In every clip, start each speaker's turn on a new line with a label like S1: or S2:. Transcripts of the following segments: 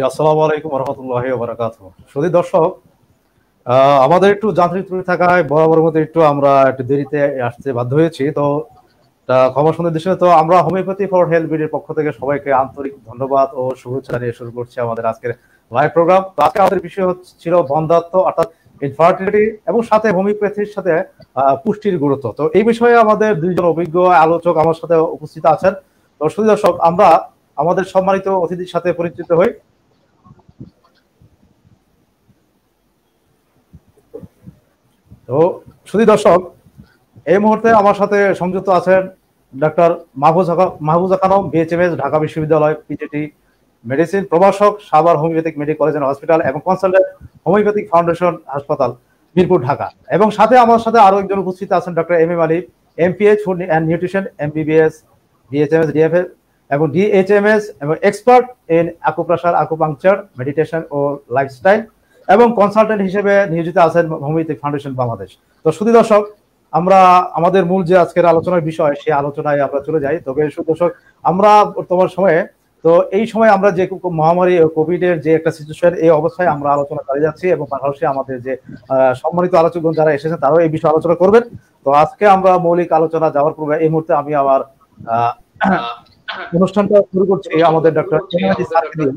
S1: আসসালামু আলাইকুম রহমতুল্লাহি ওয়া বারাকাতুহু। সুধী দর্শক, আমাদের একটু যান্ত্রিক ত্রুটি থাকায় বরাবর মতো আমরা একটু দেরিতে আসতে বাধ্য হয়েছি। তো ক্ষমা সুন্দর দৃষ্টিতে তো আমরা হোমিওপ্যাথি ফর হেলথ বিডির পক্ষ থেকে সবাইকে আন্তরিক ধন্যবাদ ও শুভেচ্ছা জানিয়ে শুরু করছি আমাদের আজকের লাইভ প্রোগ্রাম। তো আজকে আমাদের বিষয় ছিল বন্ধ্যাত্ব অর্থাৎ ইনফার্টিলিটি এবং সাথে হোমিওপ্যাথির সাথে পুষ্টির গুরুত্ব। তো এই বিষয়ে আমাদের দুইজন অভিজ্ঞ আলোচক আমার সাথে উপস্থিত আছেন। তো সুধী দর্শক, আমরা আমাদের সম্মানিত অতিথির সাথে পরিচিত হই। তো সুধী দর্শক, এই মুহূর্তে আমার সাথে সংযুক্ত আছেন ডক্টর মাহফুজা খানম, বিএচএমএস, ঢাকা বিশ্ববিদ্যালয়, পিজিটি মেডিসিন, প্রভাষক, Savar homeopathic medical college and hospital এবং কনসালটেন্ট হোমিওপ্যাথিক ফাউন্ডেশন হাসপাতাল, মিরপুর, ঢাকা। এবং সাথে আমার সাথে আরো একজন উপস্থিত আছেন doctor M M Ali, MPH food and nutrition, MBBS, BHMS, DFS এবং ডিএইচএমএস এবং expert in acupressure, acupuncture, meditation ও লাইফস্টাইল এবং কনসালটেন্ট হিসেবে নিয়োজিত আছেন হোমিওপ্যাথিক ফাউন্ডেশন বাংলাদেশ। তো সুধী দর্শক, আমরা আমাদের মূল যে আজকের আলোচনার বিষয় সেই আলোচনায় আমরা চলে যাই। তবে সুধী দর্শক, আমরা বর্তমান সময়ে এই সময় আমরা যে মহামারী কোভিড এর যে একটা সিচুয়েশন, এই অবস্থায় আমরা আলোচনা করে যাচ্ছি এবং পাশাপাশি আমাদের যে সম্মানিত আলোচকগণ যারা এসেছেন তারাও এই বিষয়ে আলোচনা করবেন। তো আজকে আমরা মৌলিক আলোচনা যাওয়ার পূর্বে এই মুহূর্তে আমি আমার অনুষ্ঠানটা শুরু করছি আমাদের ডক্টর এমএমআলী স্যারকে দিয়ে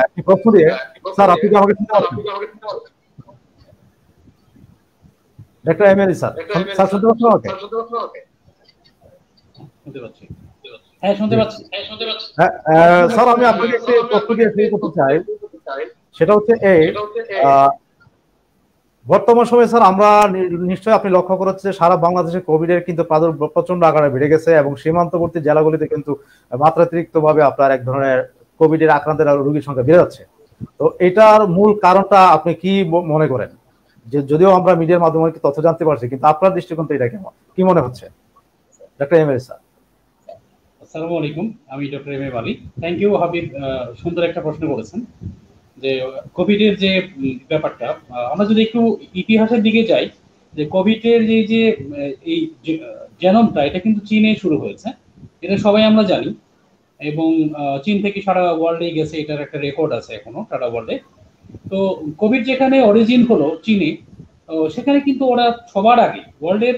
S1: একটি প্রশ্ন দিয়ে। স্যার, আপনি কি আমাকে শুনতে পাচ্ছেন? ডক্টর এমএমআলী স্যার, স্যার শুনতে পাচ্ছেন আমাকে?
S2: শুনতে পাচ্ছি। হ্যাঁ, শুনতে পাচ্ছি।
S1: স্যার, আমি আপনাকে একটি প্রশ্ন দিয়ে শুরু করতে চাই। সেটা হচ্ছে এই, বর্তমান সময়ে স্যার আমরা নিশ্চয়ই আপনি লক্ষ্য করেছেন সারা বাংলাদেশে কোভিড এর কিন্তু প্রাদুর্ভাব প্রচন্ড আকারে বেড়ে গেছে এবং সীমান্তবর্তী জেলাগুলিতে কিন্তু মাত্রাতিরিক্ত ভাবে আপনার এক ধরনের কোভিড এর আক্রান্তের রোগীর সংখ্যা বেড়ে যাচ্ছে। তো এটার মূল কারণটা আপনি কি মনে করেন? যে যদিও আমরা মিডিয়ার মাধ্যমে তথ্য জানতে পারছি, কিন্তু আপনার দৃষ্টিকোণ থেকে এটা কেমন, কি মনে হচ্ছে ডক্টর এম এ স্যার?
S2: আসসালামু আলাইকুম, আমি doctor M A Ali. Thank you Habib, সুন্দর একটা প্রশ্ন করেছেন। যে কোভিড এর যে ব্যাপারটা, আমরা যদি একটু ইতিহাসের দিকে যাই, যে কোভিড এর যে এই জেনোমটা, এটা কিন্তু চীনে শুরু হয়েছে, এটা সবাই আমরা জানি। এবং চীন থেকে সারা ওয়ার্ল্ডে গেছে, এটার একটা রেকর্ড আছে এখনো সারা ওয়ার্ল্ডে। তো কোভিড যেখানে অরিজিন হলো চীনে, সেখানে কিন্তু ওরা সবার আগে, ওয়ার্ল্ডের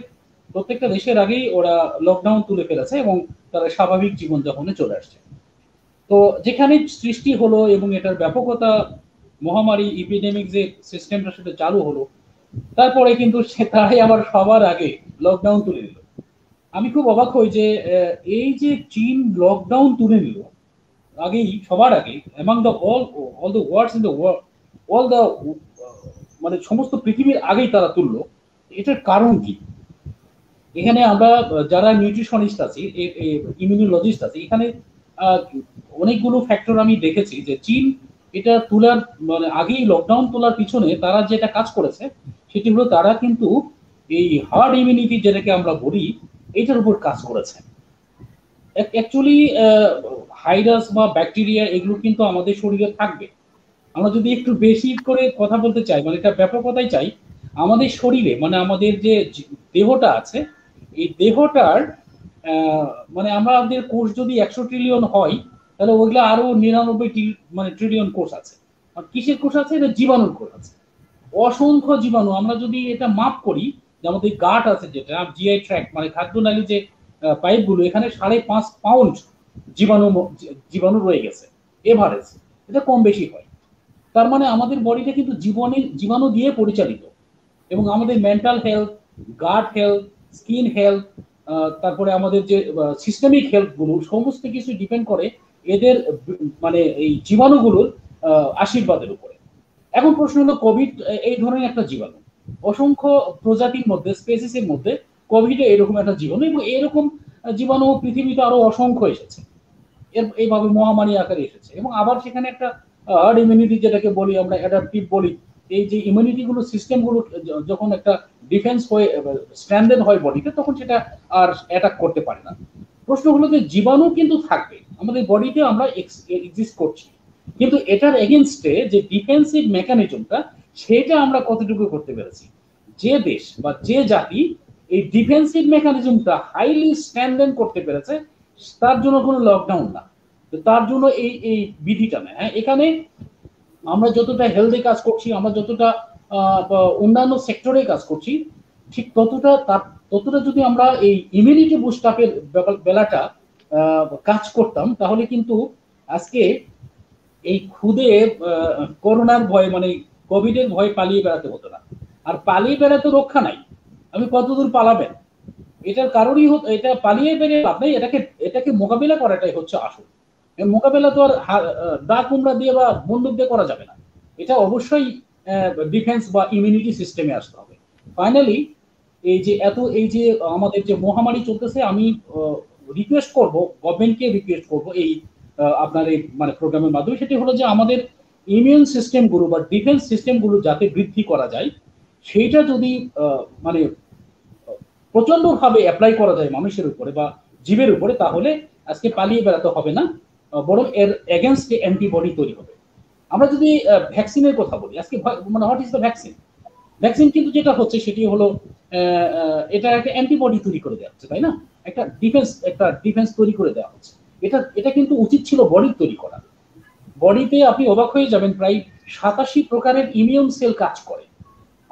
S2: প্রত্যেকটা দেশের আগেই ওরা লকডাউন তুলে ফেলেছে এবং তারা স্বাভাবিক জীবনযাপনে চলে আসছে। তো যেখানে সৃষ্টি হলো এবং এটার ব্যাপকতা, মহামারী ইপিডেমিক যে সিস্টেমটা সেটা চালু হলো, তারপরে কিন্তু তারাই আবার সবার আগে লকডাউন তুলে নিল। আমি খুব অবাক হই যে এই যে চীন লকডাউন তুলে নিল আগেই, সবার আগে, among the all the words in the world, all the মানে সমস্ত পৃথিবীর আগেই তারা তুললো। এটার কারণ কি? এখানে আমরা যারা নিউট্রিশনিস্ট আছি, ইমিউনোলজিস্ট আছি, এখানে অনেকগুলো ফ্যাক্টর আমি দেখেছি যে চীন এটা তোলার মানে আগেই লকডাউন তোলার পিছনে তারা যেটা কাজ করেছে সেটি হলো তারা কিন্তু এই হার্ড ইমিউনিটি যেটাকে আমরা বলি, এটার উপর কাজ করেছে। অ্যাকচুয়ালি ভাইরাস বা ব্যাকটেরিয়া এগুলো কিন্তু আমাদের শরীরে থাকবে। আমরা যদি একটু বেশি করে কথা বলতে চাই, মানে এটা ব্যাপকতাই চাই, আমাদের শরীরে মানে আমাদের যে দেহটা আছে, এই দেহটার মানে আমাদের কোষ যদি 100 ট্রিলিয়ন হয়, তাহলে ওইগুলো আরো 99 মানে ট্রিলিয়ন কোষ আছে। আর কিসের কোষ আছে? এটা জীবাণুর কোষ আছে, অসংখ্য জীবাণু। আমরা যদি এটা মাপ করি, যে আমাদের গাট আছে, যেটা জিআই ট্র্যাক্ট মানে খাদ্যনালী যে পাইপগুলো, এখানে 5.5 পাউন্ড জীবাণু রয়ে গেছে এভারেজ। এটা কম বেশি হয়। তার মানে আমাদের বডিটা কিন্তু জীবাণু দিয়ে পরিচালিত। এবং আমাদের মেন্টাল হেলথ, গাট হেলথ, স্কিন হেলথ, তারপরে আমাদের যে সিস্টেমিক হেলথ গুলো, সমস্ত কিছু ডিপেন্ড করে এদের মানে এই জীবাণুগুলোর আশীর্বাদের উপরে। এখন প্রশ্ন হলো, কোভিড এই ধরনের একটা জীবাণু, অসংখ্য প্রজাতির মধ্যে, স্পেসিসের মধ্যে কোভিড এরকম একটা জীবাণু, এবং এরকম জীবাণু পৃথিবীতে আরো অসংখ্য এসেছে, এইভাবে মহামারী আকারে এসেছে। এবং আবার সেখানে একটা হার্ড ইমিউনিটি যেটাকে বলি আমরা, অ্যাডাপটিভ বলি, এই যে ইমিউনিটি গুলো, সিস্টেম গুলো যখন একটা ডিফেন্স হয়ে স্ট্যান্ডার্ড হয় বডিতে, তখন সেটা আর অ্যাটাক করতে পারে না। প্রশ্ন হলো যে জীবাণু কিন্তু থাকবে আমাদের বডিতে, আমরা এক্সিস্ট করছি, কিন্তু এটার এগেনস্টে যে ডিফেন্সিভ মেকানিজমটা, সেটা আমরা কতটুকু করতে পেরেছি। যে দেশ বা যে জাতি এই ডিফেন্সিভ মেকানিজমটা হাইলি স্ট্যান্ডার্ড করতে পেরেছে, তার জন্য কোনো লকডাউন না। তো তার জন্য এই এই বিধিটা নেয়। হ্যাঁ, এখানে আমরা যতটা হেলথে কাজ করছি, আমরা যতটা অন্যান্য সেক্টরে কাজ করছি, ঠিক ততটা যদি আমরা এই ইমিউনিটি বুস্ট আপের বেলাটা কাজ করতাম, তাহলে কিন্তু আজকে এই খুদে করোনার ভয় মানে কোভিডের ভয় পালিয়ে বেড়াতে হতো না। আর পালিয়ে বেড়াতে রক্ষা নাই, আমি কতদূর পালাবেন, এটার কারণই এটা পালিয়ে বেরিয়ে লাভ নেই, এটাকে মোকাবিলা করাটাই হচ্ছে আসল। মোকাবেলা তো আর দা কুমড়া দিয়ে বা বন্দুক দিয়ে করা যাবে না, এটা অবশ্যই ডিফেন্স বা ইমিউনিটি সিস্টেমে আসতে হবে। ফাইনালি এই যে আমাদের যে মহামারী চলতেছে, আমি রিকোয়েস্ট করব, গভর্নমেন্টকে রিকোয়েস্ট করব এই আপনার এই মানে প্রোগ্রামের মাধ্যমে, সেটি হলো যে আমাদের ইমিউন সিস্টেমগুলো বা ডিফেন্স সিস্টেমগুলো যাতে বৃদ্ধি করা যায়, সেইটা যদি মানে প্রচন্ড ভাবে অ্যাপ্লাই করা যায় মানুষের উপরে বা জীবের উপরে, তাহলে আজকে পালিয়ে বেড়াতে হবে না, বরং এর এগেনস্টে অ্যান্টিবডি তৈরি হবে। আমরা যদি ভ্যাকসিনের কথা বলি, আজকে মানে what is the vaccine? Vaccine কিন্তু যেটা হচ্ছে সেটি হলো এটা একটা অ্যান্টিবডি তৈরি করে দেওয়া হচ্ছে, তাই না? একটা ডিফেন্স তৈরি করে দেওয়া হচ্ছে। এটা কিন্তু উচিত ছিল বডির তৈরি করা। বডিতে আপনি অবাক হয়ে যাবেন, প্রায় 87 প্রকারের ইমিউন সেল কাজ করে।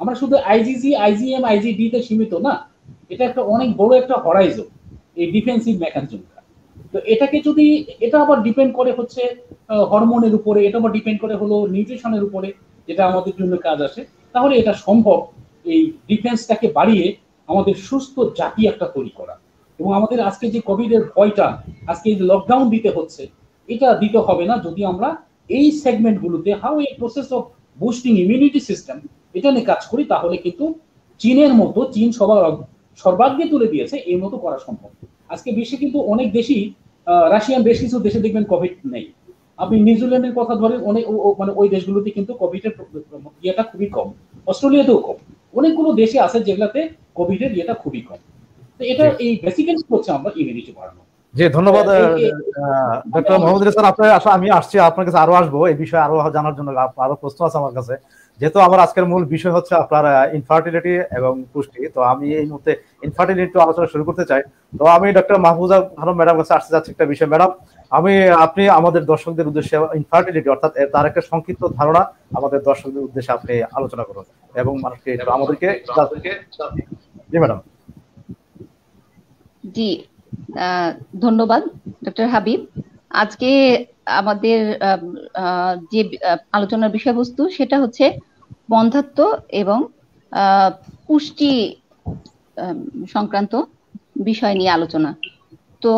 S2: আমরা শুধু আইজিজি, আইজিএম, আইজিডি তে সীমিত না, এটা একটা অনেক বড় একটা হরাইজন এই ডিফেন্সিভ মেকানিজমটা। তো এটাকে যদি এটা আবার ডিপেন্ড করে হচ্ছে হরমোনের উপরে, এটা আবার ডিপেন্ড করে হলো নিউট্রিশনের উপরে, যেটা আমাদের জন্য কাজ আসে, তাহলে এটা সম্ভব এই ডিফেন্সটাকে বাড়িয়ে আমাদের সুস্থ জাতি একটা তৈরি করা। এবং আমাদের আজকে যে কোভিড এর ভয়টা, আজকে এই লকডাউন দিতে হচ্ছে, এটা দিতে হবে না যদি আমরা এই সেগমেন্টগুলোতে how a process of boosting immunity system এটা নিয়ে কাজ করি, তাহলে কিন্তু চীনের মতো, চীন সর্বাগ্রে তুলে দিয়েছে, এই মতো করা সম্ভব। আজকে বিশ্বে কিন্তু অনেক দেশই, রাশিয়ান বেশ কিছু দেশে দেখবেন কোভিড নেই। আপনি নিউজিল্যান্ডের কথা ধরেন, অনেক মানে ওই দেশগুলোতে কিন্তু কোভিডের ইয়েটা খুবই কম, অস্ট্রেলিয়াতেও কম, অনেকগুলো দেশে আছে যেগুলাতে কোভিডের ইয়েটা খুবই কম। তো এটা এই বেসিক্যালি হচ্ছে আমরা ইমিউনিটি বাড়ানো।
S1: জি, ধন্যবাদ ডক্টর মোহাম্মদ ইউনূস স্যার। আপনার আমি আসছি, আপনার কাছে আরো আসবো, এই বিষয়ে আরো জানার জন্য আরো প্রশ্ন আছে আমার কাছে। যেহেতু আমার আজকের মূল বিষয় হচ্ছে আপনার ইনফার্টিলিটি এবং পুষ্টি, তো আমি এই মুহূর্তে ইনফার্টিলিটি আলোচনা শুরু করতে চাই। তো আমি ডক্টর মাহফুজা খানম ম্যাডাম কাছে আসতে যাচ্ছি একটা বিষয়। ম্যাডাম, আপনি আমাদের দর্শকদের উদ্দেশ্যে ইনফার্টিলিটি অর্থাৎ তার একটা সংক্ষিপ্ত ধারণা আমাদের দর্শকদের উদ্দেশ্যে আপনি আলোচনা করুন এবং মানুষকে আমাদেরকে। জি ম্যাডাম।
S3: জি, ধন্যবাদ ডক্টর হাবিব। আজকে আমাদের যে আলোচনার বিষয়বস্তু সেটা হচ্ছে বন্ধ্যাত্ব এবং পুষ্টি সংক্রান্ত বিষয় নিয়ে আলোচনা। তো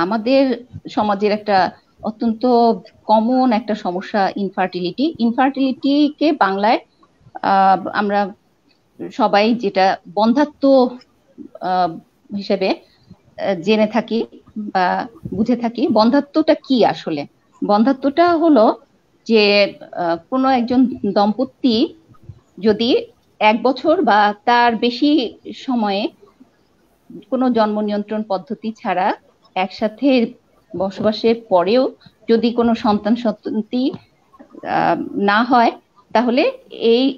S3: আমাদের সমাজের একটা অত্যন্ত কমন একটা সমস্যা ইনফার্টিলিটিকে বাংলায় আমরা সবাই যেটা বন্ধ্যাত্ব হিসেবে জেনে থাকি বা বুঝে থাকি। বন্ধ্যাত্বটা কি আসলে? বন্ধ্যাত্বটা হলো যে কোনো একজন দম্পতি যদি 1 বছর বা তার বেশি সময়ে কোনো জন্ম নিয়ন্ত্রণ পদ্ধতি ছাড়া একসাথে বসবাসের পরেও যদি কোনো সন্তানটি না হয়, তাহলে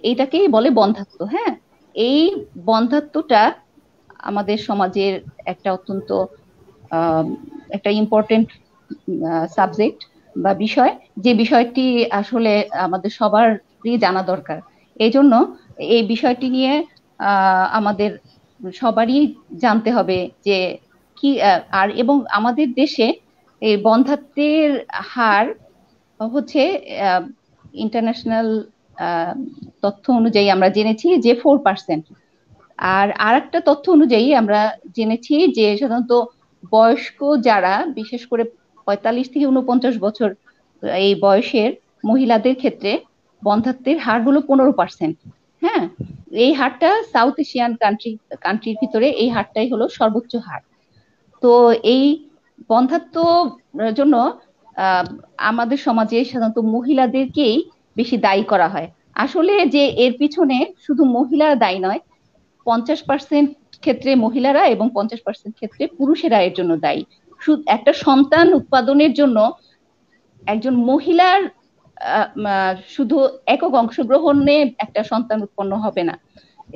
S3: এইটাকেই বলে বন্ধ্যাত্ব। হ্যাঁ, এই বন্ধ্যাত্বটা আমাদের সমাজের একটা অত্যন্ত একটা ইম্পর্টেন্ট সাবজেক্ট বা বিষয়, যে বিষয়টি আসলে আমাদের সবারই জানা দরকার। এই জন্য এই বিষয়টি নিয়ে আমাদের সবারই জানতে হবে যে কি, আর এবং আমাদের দেশে এই বন্ধ্যাত্বের হার হচ্ছে ইন্টারন্যাশনাল তথ্য অনুযায়ী আমরা জেনেছি যে 4%। আর একটা তথ্য অনুযায়ী আমরা জেনেছি যে সাধারণত বয়স্ক যারা, বিশেষ করে 45 থেকে 49 বছর এই বয়সের মহিলাদের ক্ষেত্রে বন্ধ্যাত্বের হার হলো 15%। হ্যাঁ, এই হারটা সাউথ এশিয়ান কান্ট্রির ভিতরে এই হারটাই হলো সর্বোচ্চ হার। তো এই বন্ধ্যাত্ব জন্য আমাদের সমাজে সাধারণত মহিলাদেরকেই বেশি দায়ী করা হয়। আসলে যে এর পিছনে শুধু মহিলারা দায়ী নয়, 50% ক্ষেত্রে মহিলারা এবং 50% ক্ষেত্রে পুরুষেরা এর জন্য দায়ী। একটা সন্তান উৎপাদনের জন্য একজন মহিলার শুধু একক অংশগ্রহণে একটা সন্তান উৎপন্ন হবে না,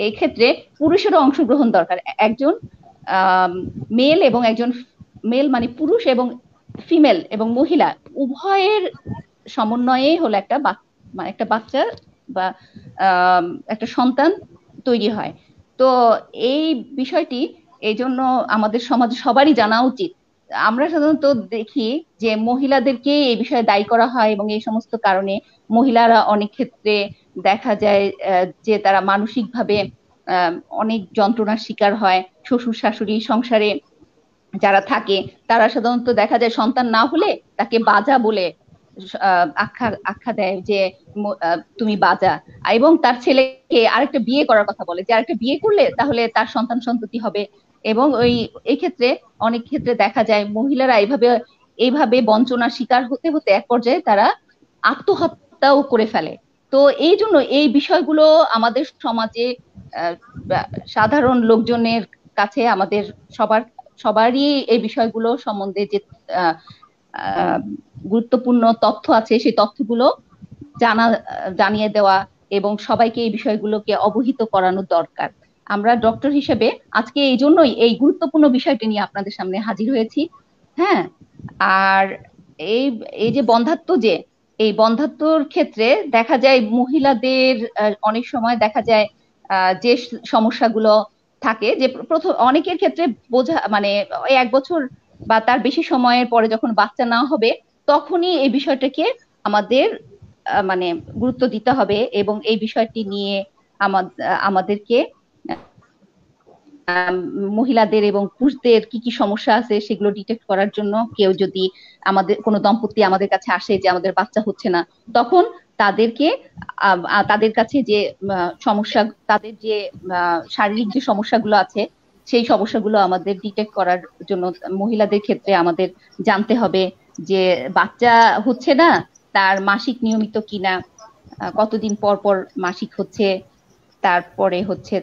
S3: এই ক্ষেত্রে পুরুষেরও অংশগ্রহণ দরকার। একজন মেল এবং একজন মেল মানে পুরুষ এবং ফিমেল এবং মহিলা উভয়ের সমন্বয়ে হলো মানে একটা বাচ্চা বা একটা সন্তান তৈরি হয়। তো এই বিষয়টি এই জন্য আমাদের সমাজ সবারই জানা উচিত। আমরা সাধারণত দেখি যে মহিলাদেরকে এই বিষয়ে দায়ী করা হয় এবং এই সমস্ত কারণে মহিলারা অনেক ক্ষেত্রে দেখা যায় যে তারা মানসিকভাবে অনেক যন্ত্রণার শিকার হয়। শ্বশুর শাশুড়ি সংসারে যারা থাকে তারা সাধারণত দেখা যায় সন্তান না হলে তাকে বাজা বলে আখ্যা দেয় যে তুমি বাজা, এবং তার ছেলেকে আরেকটা বিয়ে করার কথা বলে যে আরেকটা বিয়ে করলে তাহলে তার সন্তান সন্ততি হবে। এবং এই ক্ষেত্রে অনেক ক্ষেত্রে দেখা যায় মহিলারা এইভাবে বঞ্চনার শিকার হতে হতে এক পর্যায়ে তারা আত্মহত্যাও করে ফেলে। তো এই জন্য এই বিষয়গুলো আমাদের সমাজে সাধারণ লোকজনের কাছে আমাদের সবারই এই বিষয়গুলো সম্বন্ধে যে গুরুত্বপূর্ণ তথ্য আছে সেই তথ্যগুলো জানিয়ে দেওয়া এবং সবাইকে এই বিষয়গুলোকে অবহিত করানো দরকার। আমরা ডক্টর হিসেবে আজকে এই জন্যই এই গুরুত্বপূর্ণ বিষয়টি নিয়ে আপনাদের সামনে হাজির হয়েছি। হ্যাঁ, আর এই যে বন্ধ্যাত্ব, যে এই বন্ধ্যাত্বর ক্ষেত্রে দেখা যায় মহিলাদের অনেক সময় দেখা যায় যে সমস্যাগুলো থাকে, যে প্রথম অনেকের ক্ষেত্রে বোঝা মানে 1 বছর বা তার বেশি সময়ের পরে যখন বাচ্চা না হবে তখনই এই বিষয়টাকে আমাদের মানে গুরুত্ব দিতে হবে এবং এই বিষয়টি নিয়ে আমাদেরকে মহিলাদের এবং পুরুষদের কি কি সমস্যা আছে সেগুলো ডিটেক্ট করার জন্য কেউ যদি কোনো দম্পতি আমাদের কাছে আসে যে আমাদের বাচ্চা হচ্ছে না, তখন তাদের কাছে যে সমস্যা, তাদের যে শারীরিক যে সমস্যাগুলো আছে সেই সমস্যাগুলো আমাদের ডিটেক্ট করার জন্য মহিলাদের ক্ষেত্রে আমাদের জানতে হবে যে বাচ্চা হচ্ছে না, তার মাসিক নিয়মিত কিনা, কতদিন পর পর মাসিক হচ্ছে, তারপরে হচ্ছে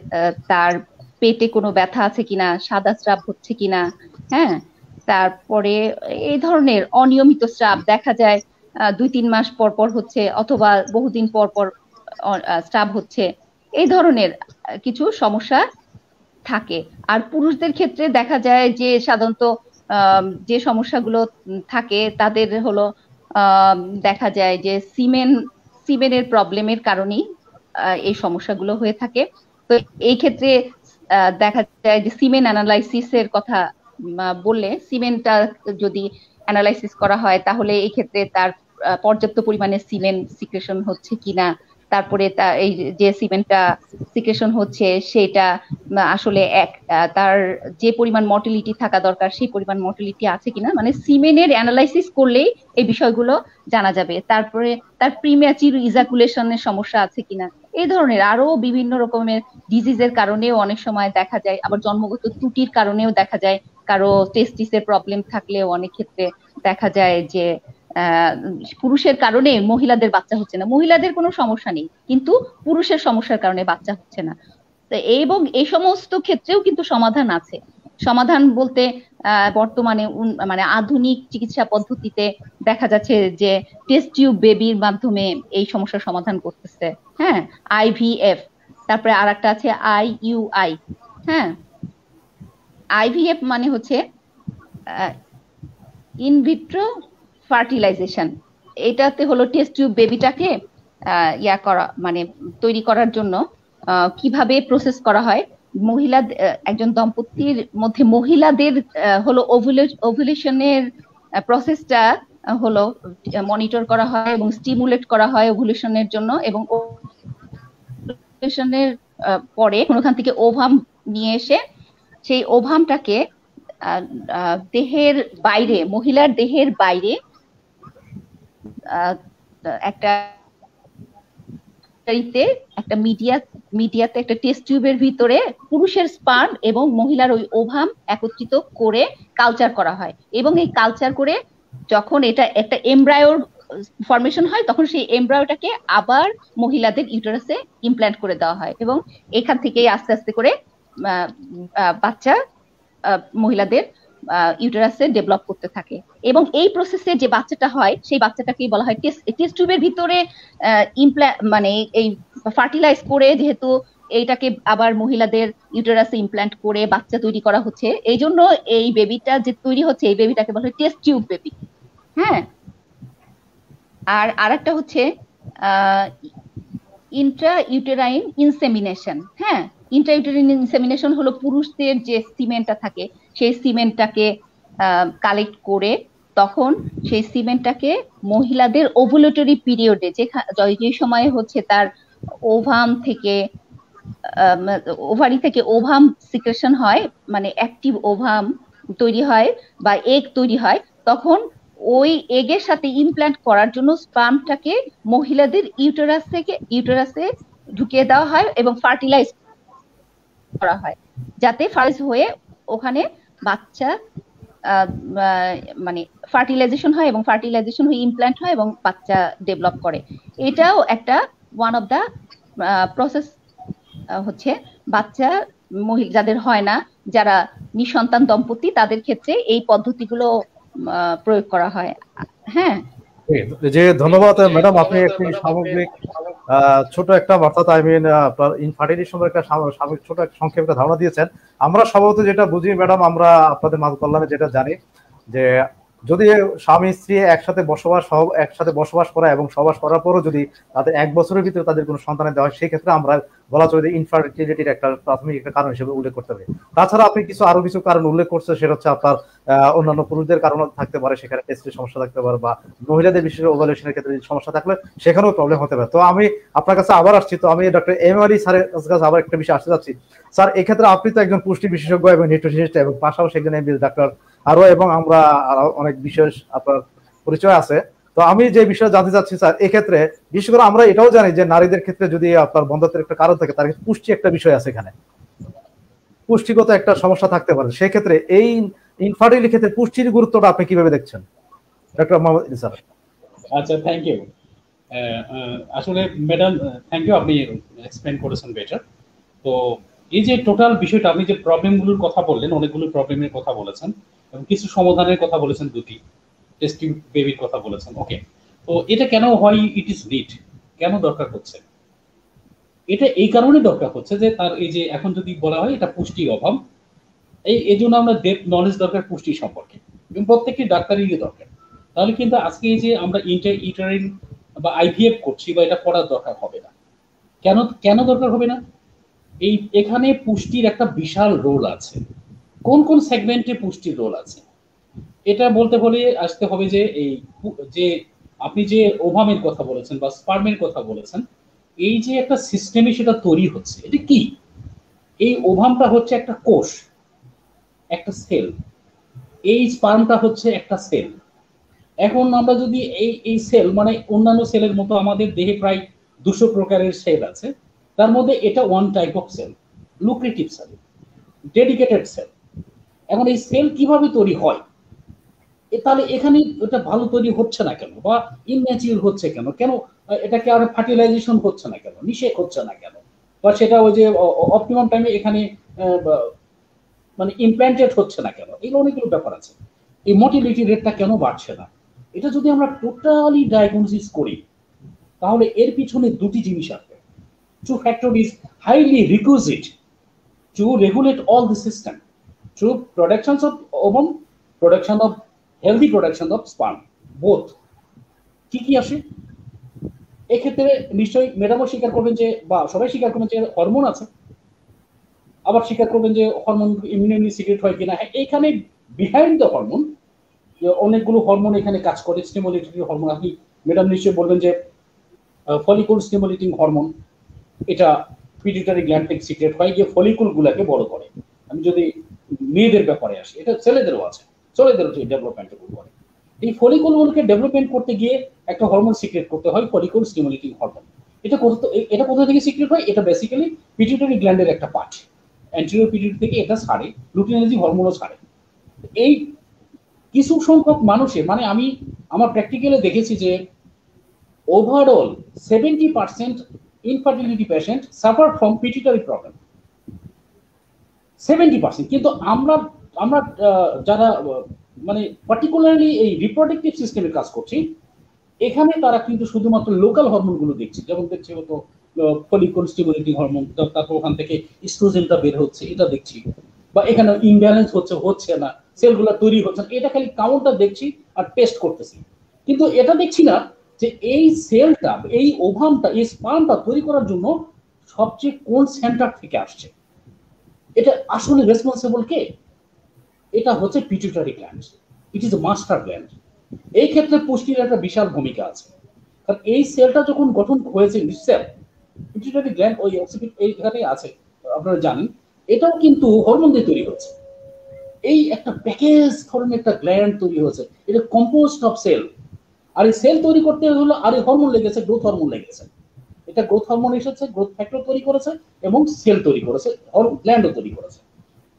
S3: তার পেটে কোনো ব্যথা আছে কিনা, সাদা স্রাব হচ্ছে কিনা, হ্যাঁ, তারপরে এই ধরনের অনিয়মিত স্রাব দেখা যায় 2-3 মাস পর পর হচ্ছে অথবা বহুদিন পর পর স্রাব হচ্ছে, এই ধরনের কিছু সমস্যা থাকে। আর পুরুষদের ক্ষেত্রে দেখা যায় যে সাধারণত যে সমস্যাগুলো থাকে তাদের হলো দেখা যায় যে সিমেনের প্রবলেমের কারণেই এই সমস্যাগুলো হয়ে থাকে। তো এই ক্ষেত্রে দেখা যায় যে সিমেন অ্যানালাইসিস এর কথা বললে, সিমেনটা যদি অ্যানালাইসিস করা হয় তাহলে এই ক্ষেত্রে তার পর্যাপ্ত পরিমাণে সিমেন সিক্রেশন হচ্ছে কিনা, তারপরে এই যে সিমেন্টটা সিক্রেশন হচ্ছে সেটা আসলে তার যে পরিমাণ মর্টিলিটি থাকা দরকার সেই পরিমাণ মর্টিলিটি আছে কিনা, মানে সিমেনের অ্যানালাইসিস করলেই এই বিষয়গুলো জানা যাবে। তারপরে তার প্রিম্যাচিউর ইজাকুলেশনের সমস্যা আছে কিনা, এই ধরনের আরো বিভিন্ন রকমের ডিজিজের কারণেও অনেক সময় দেখা যায়, আবার জন্মগত ত্রুটির কারণেও দেখা যায়, কারো টেস্টিসের প্রবলেম থাকলেও অনেক ক্ষেত্রে দেখা যায় যে পুরুষের কারণে মহিলাদের বাচ্চা হচ্ছে না, মহিলাদের কোনো সমস্যা নেই কিন্তু পুরুষের সমস্যার কারণে বাচ্চা হচ্ছে না। এবং এই সমস্ত ক্ষেত্রেও কিন্তু সমাধান আছে। সমাধান বলতে বর্তমানে মানে আধুনিক চিকিৎসা পদ্ধতিতে দেখা যাচ্ছে যে টেস্ট টিউব বেবির মাধ্যমে এই সমস্যার সমাধান করতেছে। হ্যাঁ, IVF, তারপরে আর একটা আছে IUI। হ্যাঁ, IVF মানে হচ্ছে ইনভিট্রো ফার্টিলাইজেশন। এটাতে হলো টেস্ট টিউব বেবিটাকে মানে তৈরি করার জন্য কিভাবে প্রসেস করা হয়, একজন দম্পতির মধ্যে মহিলাদের হলো ওভুলেশনের প্রসেসটা হলো মনিটর করা হয় এবং স্টিমুলেট করা হয় ওভুলেশনের জন্য, এবং ওভুলেশনের পরে ওখান থেকে ওভাম নিয়ে এসে সেই ওভামটাকে দেহের বাইরে, মহিলার দেহের বাইরে একটা মিডিয়াতে একটা টেস্ট টিউবের ভিতরে পুরুষের স্পার্ম এবং মহিলার ওই ওভাম একত্রিত করে কালচার করা হয়, এবং এই কালচার করে যখন এটা একটা এমব্রায়োর ফরমেশন হয় তখন সেই এমব্রায়োটাকে আবার মহিলাদের ইউটেরাসে ইমপ্ল্যান্ট করে দেওয়া হয়, এবং এখান থেকেই আস্তে আস্তে করে বাচ্চা মহিলাদের ইউটেরাসে ডেভেলপ করতে থাকে। এবং এই প্রসেসে যে বাচ্চাটা হয় সেই বাচ্চাটাকেই বলা হয় টেস্ট টিউবের ভিতরে মানে এই ফার্টিলাইজ করে, যেহেতু এইটাকে আবার মহিলাদের ইউটেরাসে ইমপ্ল্যান্ট করে বাচ্চা তৈরি করা হচ্ছে। এই জন্য এই বেবিটা যে তৈরি হচ্ছে, এই বেবিটাকে বলা হয় টেস্ট টিউব বেবি। হ্যাঁ, আর আরেকটা হচ্ছে ইন্ট্রা ইউটেরাইন ইনসেমিনেশন। হ্যাঁ, ইন্ট্রা ইউটেরাইন ইনসেমিনেশন হলো পুরুষদের যে সিমেন্টটা থাকে সেই সিমেন্টটাকে কালেক্ট করে তখন সেই সিমেন্টটাকে মহিলাদের ওভুলেটরি পিরিয়ডে যে সময়ে হচ্ছে তার ওভাম থেকে ওভারি থেকে ওভাম সিক্রেশন হয়, মানে অ্যাক্টিভ ওভাম তৈরি হয় বা এগ তৈরি হয়, তখন ওই এগের সাথে ইমপ্ল্যান্ট করার জন্য স্পার্মটাকে মহিলাদের ইউটেরাসে ঢুকিয়ে দেওয়া হয় এবং ফার্টিলাইজ করা হয়, যাতে ফার্টিলাইজ হয়ে ওখানে বাচ্চা মানে ফার্টিলাইজেশন হয় এবং ফার্টিলাইজেশন হয়ে ইমপ্ল্যান্ট হয় এবং বাচ্চা ডেভেলপ করে। এটাও একটা ওয়ান অফ দা প্রসেস হচ্ছে বাচ্চা যাদের হয় না, যারা নিঃসন্তান দম্পতি, তাদের ক্ষেত্রে এই পদ্ধতিগুলো প্রয়োগ করা হয়। হ্যাঁ,
S1: যে ধন্যবাদ ম্যাডাম, আপনি একটি সামগ্রিক ছোট একটা অর্থাৎ আপনার ইনফার্টিলিটির সম্পর্কে একটা সামগ্রিক ছোট একটা সংক্ষেপে একটা ধারণা দিয়েছেন। আমরা সম্ভবত যেটা বুঝি ম্যাডাম, আমরা আপনাদের মাঝ কল্যাণে যেটা জানি যে যদি স্বামী স্ত্রী একসাথে বসবাস করা এবং সহবাস করার পরও যদি তাদের 1 বছরের ভিতরে তাদের কোনো সন্তানের দেওয়া হয়, সেই ক্ষেত্রে আমরা বলা চলে যে ইনফার্টিলিটির একটা প্রাথমিক একটা কারণ হিসেবে উল্লেখ করতে হবে। তাছাড়া আপনি আরো কিছু কারণ উল্লেখ করছেন, সেটা হচ্ছে আপনার অন্যান্য পুরুষদের কারণও থাকতে পারে, সেখানে টেস্টের সমস্যা থাকতে পারে, বা মহিলাদের বিশেষ ওভালুয়েশনের ক্ষেত্রে সমস্যা থাকলে সেখানেও প্রবলেম হতে পারে। তো আমি আপনার কাছে আবার আসছি, তো আমি ডক্টর এম আলী স্যারের কাছে আবার একটা বিষয় আসতে যাচ্ছি। স্যার, এক্ষেত্রে আপনি তো একজন পুষ্টি বিশেষজ্ঞ এবং নিউট্রিশনিস্ট এবং পাশাপাশি একজন এমবিবিএস ডাক্তার আরো, এবং আমরা অনেক বিশেষ আপনার পরিচয় আছে। তো আমি যে বিষয়ে জানতে চাচ্ছি স্যার, এক্ষেত্রে বিশেষ করে আমরা এটাও জানি যে নারীদের ক্ষেত্রে যদি আপনার বন্ধ্যত্বের একটা কারণ থাকে, তার পুষ্টি একটা বিষয় আছে, এখানে পুষ্টিগত একটা সমস্যা থাকতে পারে। সেক্ষেত্রে এই ইনফার্টিলিটির ক্ষেত্রে পুষ্টির গুরুত্বটা আপনি কিভাবে দেখছেন ডক্টর মোহাম্মদ ইলি স্যার?
S2: আচ্ছা, থ্যাংক ইউ। আসলে ম্যাডাম, থ্যাংক ইউ, আপনি এক্সপ্লেন করেছেন বেটার। তো এই যে টোটাল বিষয়টা, আপনি যে প্রবলেমগুলোর কথা বললেন, অনেকগুলো প্রবলেমের কথা বলেছেন এবং কিছু সমাধানের কথা বলেছেন, দুটি টেস্টিং বেবির কথা বলেছেন। ওকে, তো এটা কেন হয়, ইট ইজ নিড, কেন দরকার হচ্ছে? এটা এই কারণে দরকার হচ্ছে যে তার এই যে এখন যদি বলা হয় এটা পুষ্টির অভাব, এই জন্য আমরা ডেপথ নলেজ দরকার পুষ্টি সম্পর্কে, এবং প্রত্যেকটি ডাক্তারেরই দরকার। তাহলে কিন্তু আজকে এই যে আমরা ইন্টার বা আইভিএফ করছি, বা এটা করার দরকার হবে না। কেন কেন দরকার হবে না? এখানে পুষ্টির একটা বিশাল রোল আছে। কোন কোন সেগমেন্টে পুষ্টির রোল আছে এটা বলতে হলে আসতে হবে যে যে আপনি যে ওভামের কথা বলেছেন বা স্পার্মের কথা বলেছেন, এই যে একটা সিস্টেমে সেটা তৈরি হচ্ছে, এটা কি? এই ওভামটা হচ্ছে একটা কোষ, একটা সেল। এই স্পার্মটা হচ্ছে একটা সেল। এখন আমরা যদি এই সেল, মানে অন্যান্য সেলের মতো আমাদের দেহে প্রায় 200 প্রকারের সেল আছে, তার মধ্যে এটা one type of cell, lucrative cell, dedicated cell. এখন এই সেল কিভাবে তৈরি হয়, তাহলে এখানে এটা ভালো তৈরি হচ্ছে না কেন, বা ইনম্যাচিউর হচ্ছে কেন, কেন এটাকে আর ফার্টিলাইজেশন হচ্ছে না কেন, নিষেক হচ্ছে না কেন, বা সেটা ওই যে অপটিমাম টাইমে এখানে মানে ইমপ্ল্যান্টেড হচ্ছে না কেন, এগুলো অনেকগুলো ব্যাপার আছে। এই মোটিলিটি রেটটা কেন বাড়ছে না, এটা যদি আমরা টোটালি ডায়াগনোসিস করি, তাহলে এর পিছনে দুটি জিনিস আসবে। Two factor is highly requisite to regulate all the system through productions of ovum, production of healthy production of sperm, both. কি কি আসে এক্ষেত্রে? নিশ্চয়ই ম্যাডামও স্বীকার করবেন যে, বা সবাই স্বীকার করবেন যে হরমোন আছে, আবার স্বীকার করবেন যে হরমোন ইমিউনিটি সিক্রেট হয় কিনা। এইখানে বিহাইন্ড দ্য হরমোন অনেকগুলো হরমোন এখানে কাজ করে, স্টিমুলেটরি হরমোন। আপনি ম্যাডাম নিশ্চয়ই বলবেন যে ফলিকুল স্টিমুলেটিং হরমোন, এটা পিটুইটারি গ্ল্যান্ড থেকে সিক্রেট হয়, যে ফলিকুল গুলাকে বড় করে। আমি যদি মেয়েদের ব্যাপারে আসি, এটা ছেলেদেরও আছে, ছেলেদেরও ডেভেলপমেন্ট করে। এই ফলিকুল গুলোকে ডেভেলপমেন্ট করতে গিয়ে একটা হরমোন সিক্রেট করতে হয়, ফলিকুল স্টিমুলেটিং হরমোন। এটা কোথা থেকে সিক্রেট হয়? এটা বেসিক্যালি পিটুইটারি গ্ল্যান্ডের একটা পার্ট, অ্যান্টেরিয়র পিটুইটারি থেকে এটা ছাড়ে, লুটিনার্জিক হরমোনও ছাড়ে। এই কিছু সংখ্যক মানুষের, মানে আমি আমার প্র্যাকটিক্যালে দেখেছি যে overall 70% infertility patient suffer from pituitary problem, 70%। কিন্তু আমরা যারা মানে পার্টিকুলারলি এই রিপ্রোডাক্টিভ সিস্টেমে কাজ করছি, এখানে তারা কিন্তু শুধুমাত্র লোকাল হরমোনগুলো দেখছি, যেমন দেখছি হতো ফলিকল স্টিমুলেটিং হরমোন, তারপর ওখান থেকে ইস্ট্রোজেনটা বের হচ্ছে, এটা দেখছি, বা এখানে ইমব্যালেন্স হচ্ছে না, সেলগুলো তৈরি হচ্ছে না, এটা খালি কাউন্টটা দেখছি আর টেস্ট করতেছি। কিন্তু এটা দেখছি না যে এই সেলটা, এই ওভামটা, এই স্পার্মটা তৈরি করার জন্য সবচেয়ে কোন সেন্টার থেকে আসছে, এটা আসলে রেসপন্সিবল কে? এটা হচ্ছে pituitary gland. It is master gland. এই ক্ষেত্রে পুষ্টির একটা বিশাল ভূমিকা আছে, কারণ এই সেলটা যখন গঠন হয়েছে, সেল পিটুইটারি গ্ল্যান্ড ওই অক্সিপিট এইখানে আছে, আপনারা জানেন, এটাও কিন্তু হরমোন দিয়ে তৈরি হচ্ছে। এই একটা প্যাকেজ ধরনের একটা গ্ল্যান্ড তৈরি হয়েছে, এটা কম্পোস্ট অফ সেল। আর এই সেল তৈরি করতে হলো আর এই হরমোন লেগেছে, গ্রোথ হরমোন লেগেছে। এটা গ্রোথ হরমোন এসেছে, গ্রোথ ফ্যাক্টর তৈরি করেছে এবং সেল তৈরি করেছে, গ্ল্যান্ডও তৈরি করেছে।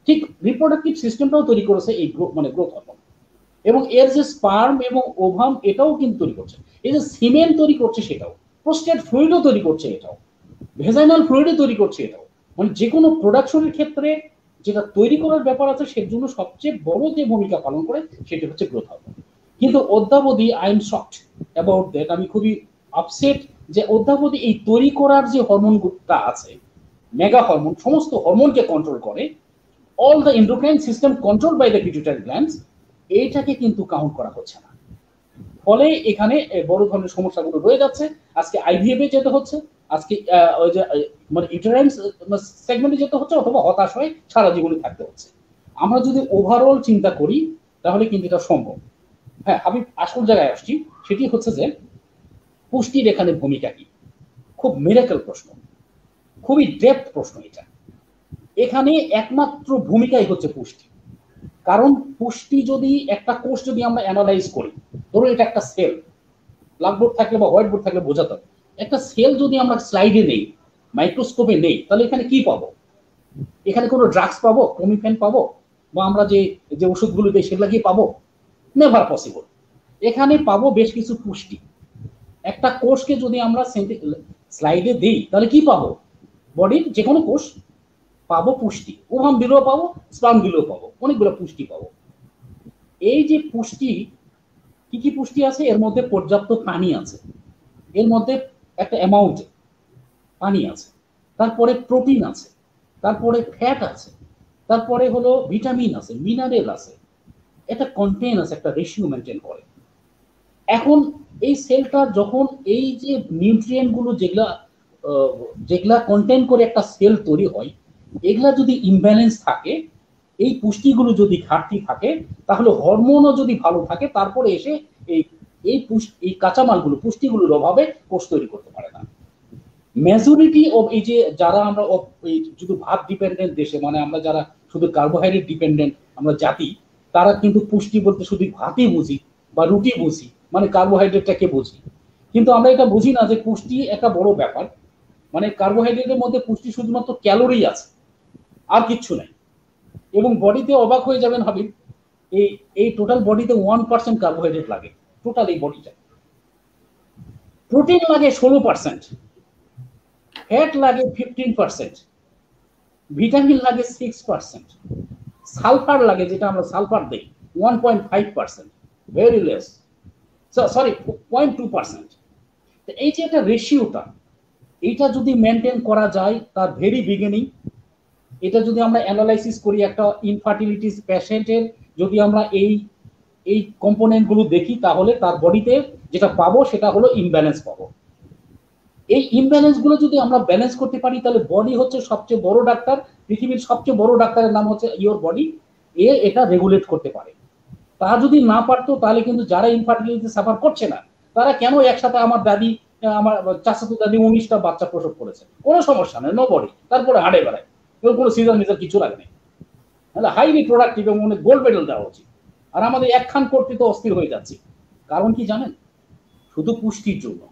S2: ঠিক রিপ্রোডাক্টিভ সিস্টেমটাও তৈরি করেছে এই মানে গ্রোথ হরমোন। এবং এর যে স্পার্ম এবং ওভাম এটাও কিন্তু তৈরি করছে, এই যে সিমেন্ট তৈরি করছে সেটাও, প্রোস্টেট ফ্লুইডও তৈরি করছে এটাও, ভেজাইনাল ফ্লুইডও তৈরি করছে এটাও। মানে যে কোনো প্রোডাকশনের ক্ষেত্রে যেটা তৈরি করার ব্যাপার আছে সের জন্য সবচেয়ে বড় যে ভূমিকা পালন করে সেটা হচ্ছে গ্রোথ হরমোন। কিন্তু অদ্যাবধি I am shocked about that, আমি খুবই আপসেট যে অদ্যাবধি এই তৈরি করার যে হরমোনটা আছে, মেগা হরমোন, সমস্ত হরমোনকে কন্ট্রোল করে, all the endocrine system controlled by the pituitary glands, এইটাকে কিন্তু কাউন্ট করা হচ্ছে না। ফলে এখানে বড় ধরনের সমস্যাগুলো রয়ে যাচ্ছে। আজকে আইভিএফ এ যেতে হচ্ছে, আজকে ওই যে মানে ইউটেরাইন সেগমেন্টে যেতে হচ্ছে, অথবা হতাশ হয়ে সারা জীবনে থাকতে হচ্ছে। আমরা যদি ওভারঅল চিন্তা করি তাহলে কিন্তু এটা সম্ভব। হ্যাঁ, আমি আসল জায়গায় আসছি, সেটি হচ্ছে যে পুষ্টির এখানে ভূমিকা কি। খুব মিরাকেল প্রশ্ন, খুবই ডেপথ প্রশ্ন এটা। এখানে একমাত্র ভূমিকাই হচ্ছে পুষ্টি। কারণ পুষ্টি যদি একটা কোষ যদি আমরা অ্যানালাইজ করি, ধরো এটা একটা সেল, ব্ল্যাকবোর্ড থাকলে বা হোয়াইট বোর্ড থাকলে বোঝাতে হবে, একটা সেল যদি আমরা স্লাইডে নেই, মাইক্রোস্কোপে নেই, তাহলে এখানে কি পাবো? এখানে কোনো ড্রাগস পাবো, ক্লোমিফেন পাবো, বা আমরা যে যে ওষুধগুলো দিই সেগুলো কি পাবো? Never possible. এখানে পাবো বেশ কিছু পুষ্টি। একটা কোষকে যদি আমরা স্লাইডে দিই তাহলে কি পাবো? বডির যে কোনো কোষ পাবো পুষ্টি, ওভাম দিলেও পাবো, স্পার্ম দিলেও পাবো, অনেকগুলো পুষ্টি পাবো। এই যে পুষ্টি, কি কি পুষ্টি আছে? এর মধ্যে পর্যাপ্ত পানি আছে, এর মধ্যে একটা অ্যামাউন্ট পানি আছে, তারপরে প্রোটিন আছে, তারপরে ফ্যাট আছে, তারপরে হলো ভিটামিন আছে, মিনারেল আছে, এটা কন্টেন আছে, একটা রেশিও মেনটেন করে। এখন এই সেলটা যখন এই যে নিউট্রিয়েন্ট গুলো যেগুলা কন্টেন করে একটা সেল তৈরি হয়, এগুলা যদি ইমব্যালেন্স থাকে, এই পুষ্টিগুলো যদি ঘাটতি থাকে, তাহলে হরমোনও যদি ভালো থাকে, তারপরে এসে এই এই কাঁচামালগুলো, পুষ্টিগুলোর অভাবে কোষ তৈরি করতে পারে না। মেজরিটি অফ এই যে যারা আমরা শুধু ভাত ডিপেন্ডেন্ট দেশে, মানে আমরা যারা শুধু কার্বোহাইড্রেট ডিপেন্ডেন্ট আমরা জাতি, তারা কিন্তু পুষ্টি বলতে শুধু ভাতই বুঝি বা রুটি বুঝি, মানে কার্বোহাইড্রেটটাকে বুঝি। কিন্তু আমরা এটা বুঝি না যে পুষ্টি একটা বড় ব্যাপার। মানে কার্বোহাইড্রেটের মধ্যে পুষ্টি শুধুমাত্র ক্যালোরি আছে, আর কিচ্ছু নাই। এবং বডিতে অবাক হয়ে যাবেন হাবিব, এই টোটাল বডিতে 1% কার্বোহাইড্রেট লাগে, টোটাল এই বডিটা। প্রোটিন লাগে 16%, ফ্যাট লাগে 15%, ভিটামিন লাগে 6%, সালফার লাগে, যেটা আমরা সালফার দেই, 1.5%, ভেরি লেস, সরি 0.2%। এই যে একটা রেশিওটা, এইটা যদি মেনটেন করা যায় তার ভেরি বিগিনিং, এটা যদি আমরা অ্যানালাইসিস করি একটা ইনফার্টিলিটিস পেশেন্টের, যদি আমরা এই কম্পোনেন্টগুলো দেখি, তাহলে তার বডিতে যেটা পাবো সেটা হলো ইমব্যালেন্স পাবো। এই ইমব্যালেন্স গুলো যদি আমরা ব্যালেন্স করতে পারি, তাহলে বডি হচ্ছে সবচেয়ে বড় ডাক্তার। পৃথিবীর সবচেয়ে বড় ডাক্তারের নাম হচ্ছে ইওর বডি। এটা রেগুলেট করতে পারে। তা যদি না পারতো, তাহলে কিন্তু যারা ইনফার্টিলিটি সাফার করছে না, তারা কেন একসাথে, আমার দাদি, আমার চাচাতো দাদি 19টা বাচ্চা প্রসব করেছে, কোনো সমস্যা নেই, নো বডি, তারপরে হাঁটে বেড়ায়, কোনো সিজন মিজার কিছু লাগে নেই, তাহলে হাইলি প্রোডাক্টিভ এবং অনেক গোল্ড মেডেল দেওয়া উচিত। আর আমাদের একখান করতে তো অস্থির হয়ে যাচ্ছি। কারণ কি জানেন? শুধু পুষ্টির জন্য।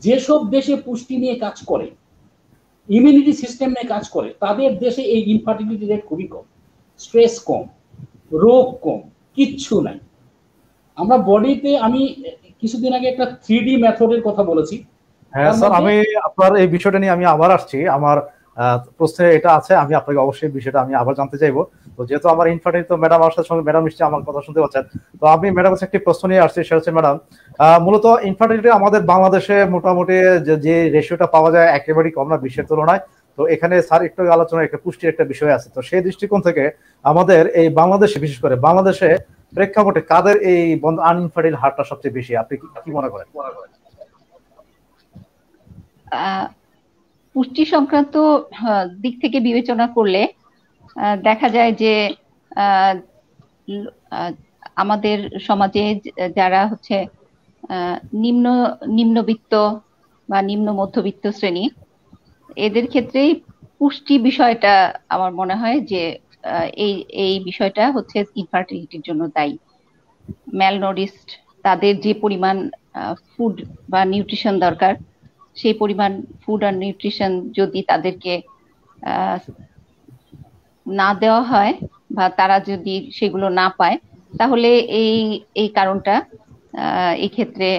S2: যেসব দেশে পুষ্টি নিয়ে কাজ করে, ইমিউনিটি সিস্টেম নিয়ে কাজ করে, তাদের দেশে এই ইনফার্টিলিটি রেট খুবই কম, স্ট্রেস কম, রোগ কম, কিচ্ছু নাই। আমরা বডিতে, আমি কিছুদিন আগে একটা 3D মেথডের কথা বলেছি।
S1: হ্যাঁ স্যার, আমি আপনার এই বিষয়টা নিয়ে আমি আবার আসছি। আমার প্রশ্নে এটা আছে, আমি আপনাকে অবশ্যই বিষয়টা আমি আবার জানতে চাইবো। তো যেহেতু আমার ইনফার্টিলিটি, তো ম্যাডাম আমার সঙ্গে, ম্যাডাম নিশ্চয়ই আমার কথা শুনতে পাচ্ছেন। তো আমি ম্যাডাম কাছে একটি প্রশ্ন নিয়ে আসছি, সেটা হচ্ছে ম্যাডাম, মূলত ইনফার্টিলিটি আমাদের বাংলাদেশে মোটামুটি যে রেশিওটা পাওয়া যায় একেবারেই কম না বিশ্বের তুলনায়। তো এখানে স্যার একটু আলোচনা, একটা পুষ্টির একটা বিষয় আছে। তো সেই দৃষ্টিকোণ থেকে আমাদের এই বাংলাদেশে, বিশেষ করে বাংলাদেশে প্রেক্ষাপটে কাদের এই আনইনফার্টিল হারটা সবচেয়ে বেশি, আপনি কি মনে করেন?
S3: পুষ্টি সংক্রান্ত দিক থেকে বিবেচনা করলে দেখা যায় যে আমাদের সমাজে যারা হচ্ছে নিম্নবিত্ত বা নিম্ন মধ্যবিত্ত শ্রেণী, এদের ক্ষেত্রেই পুষ্টি বিষয়টা আমার মনে হয় যে এই বিষয়টা হচ্ছে ইনফার্টিলিটির জন্য দায়ী। ম্যালনোরিস্ট, তাদের যে পরিমাণ ফুড বা নিউট্রিশন দরকার, সেই পরিমাণ ফুড আর নিউট্রিশন যদি তাদেরকে না দেওয়া হয় বা তারা যদি সেগুলো না পায়, তাহলে এই কারণটা এই ক্ষেত্রে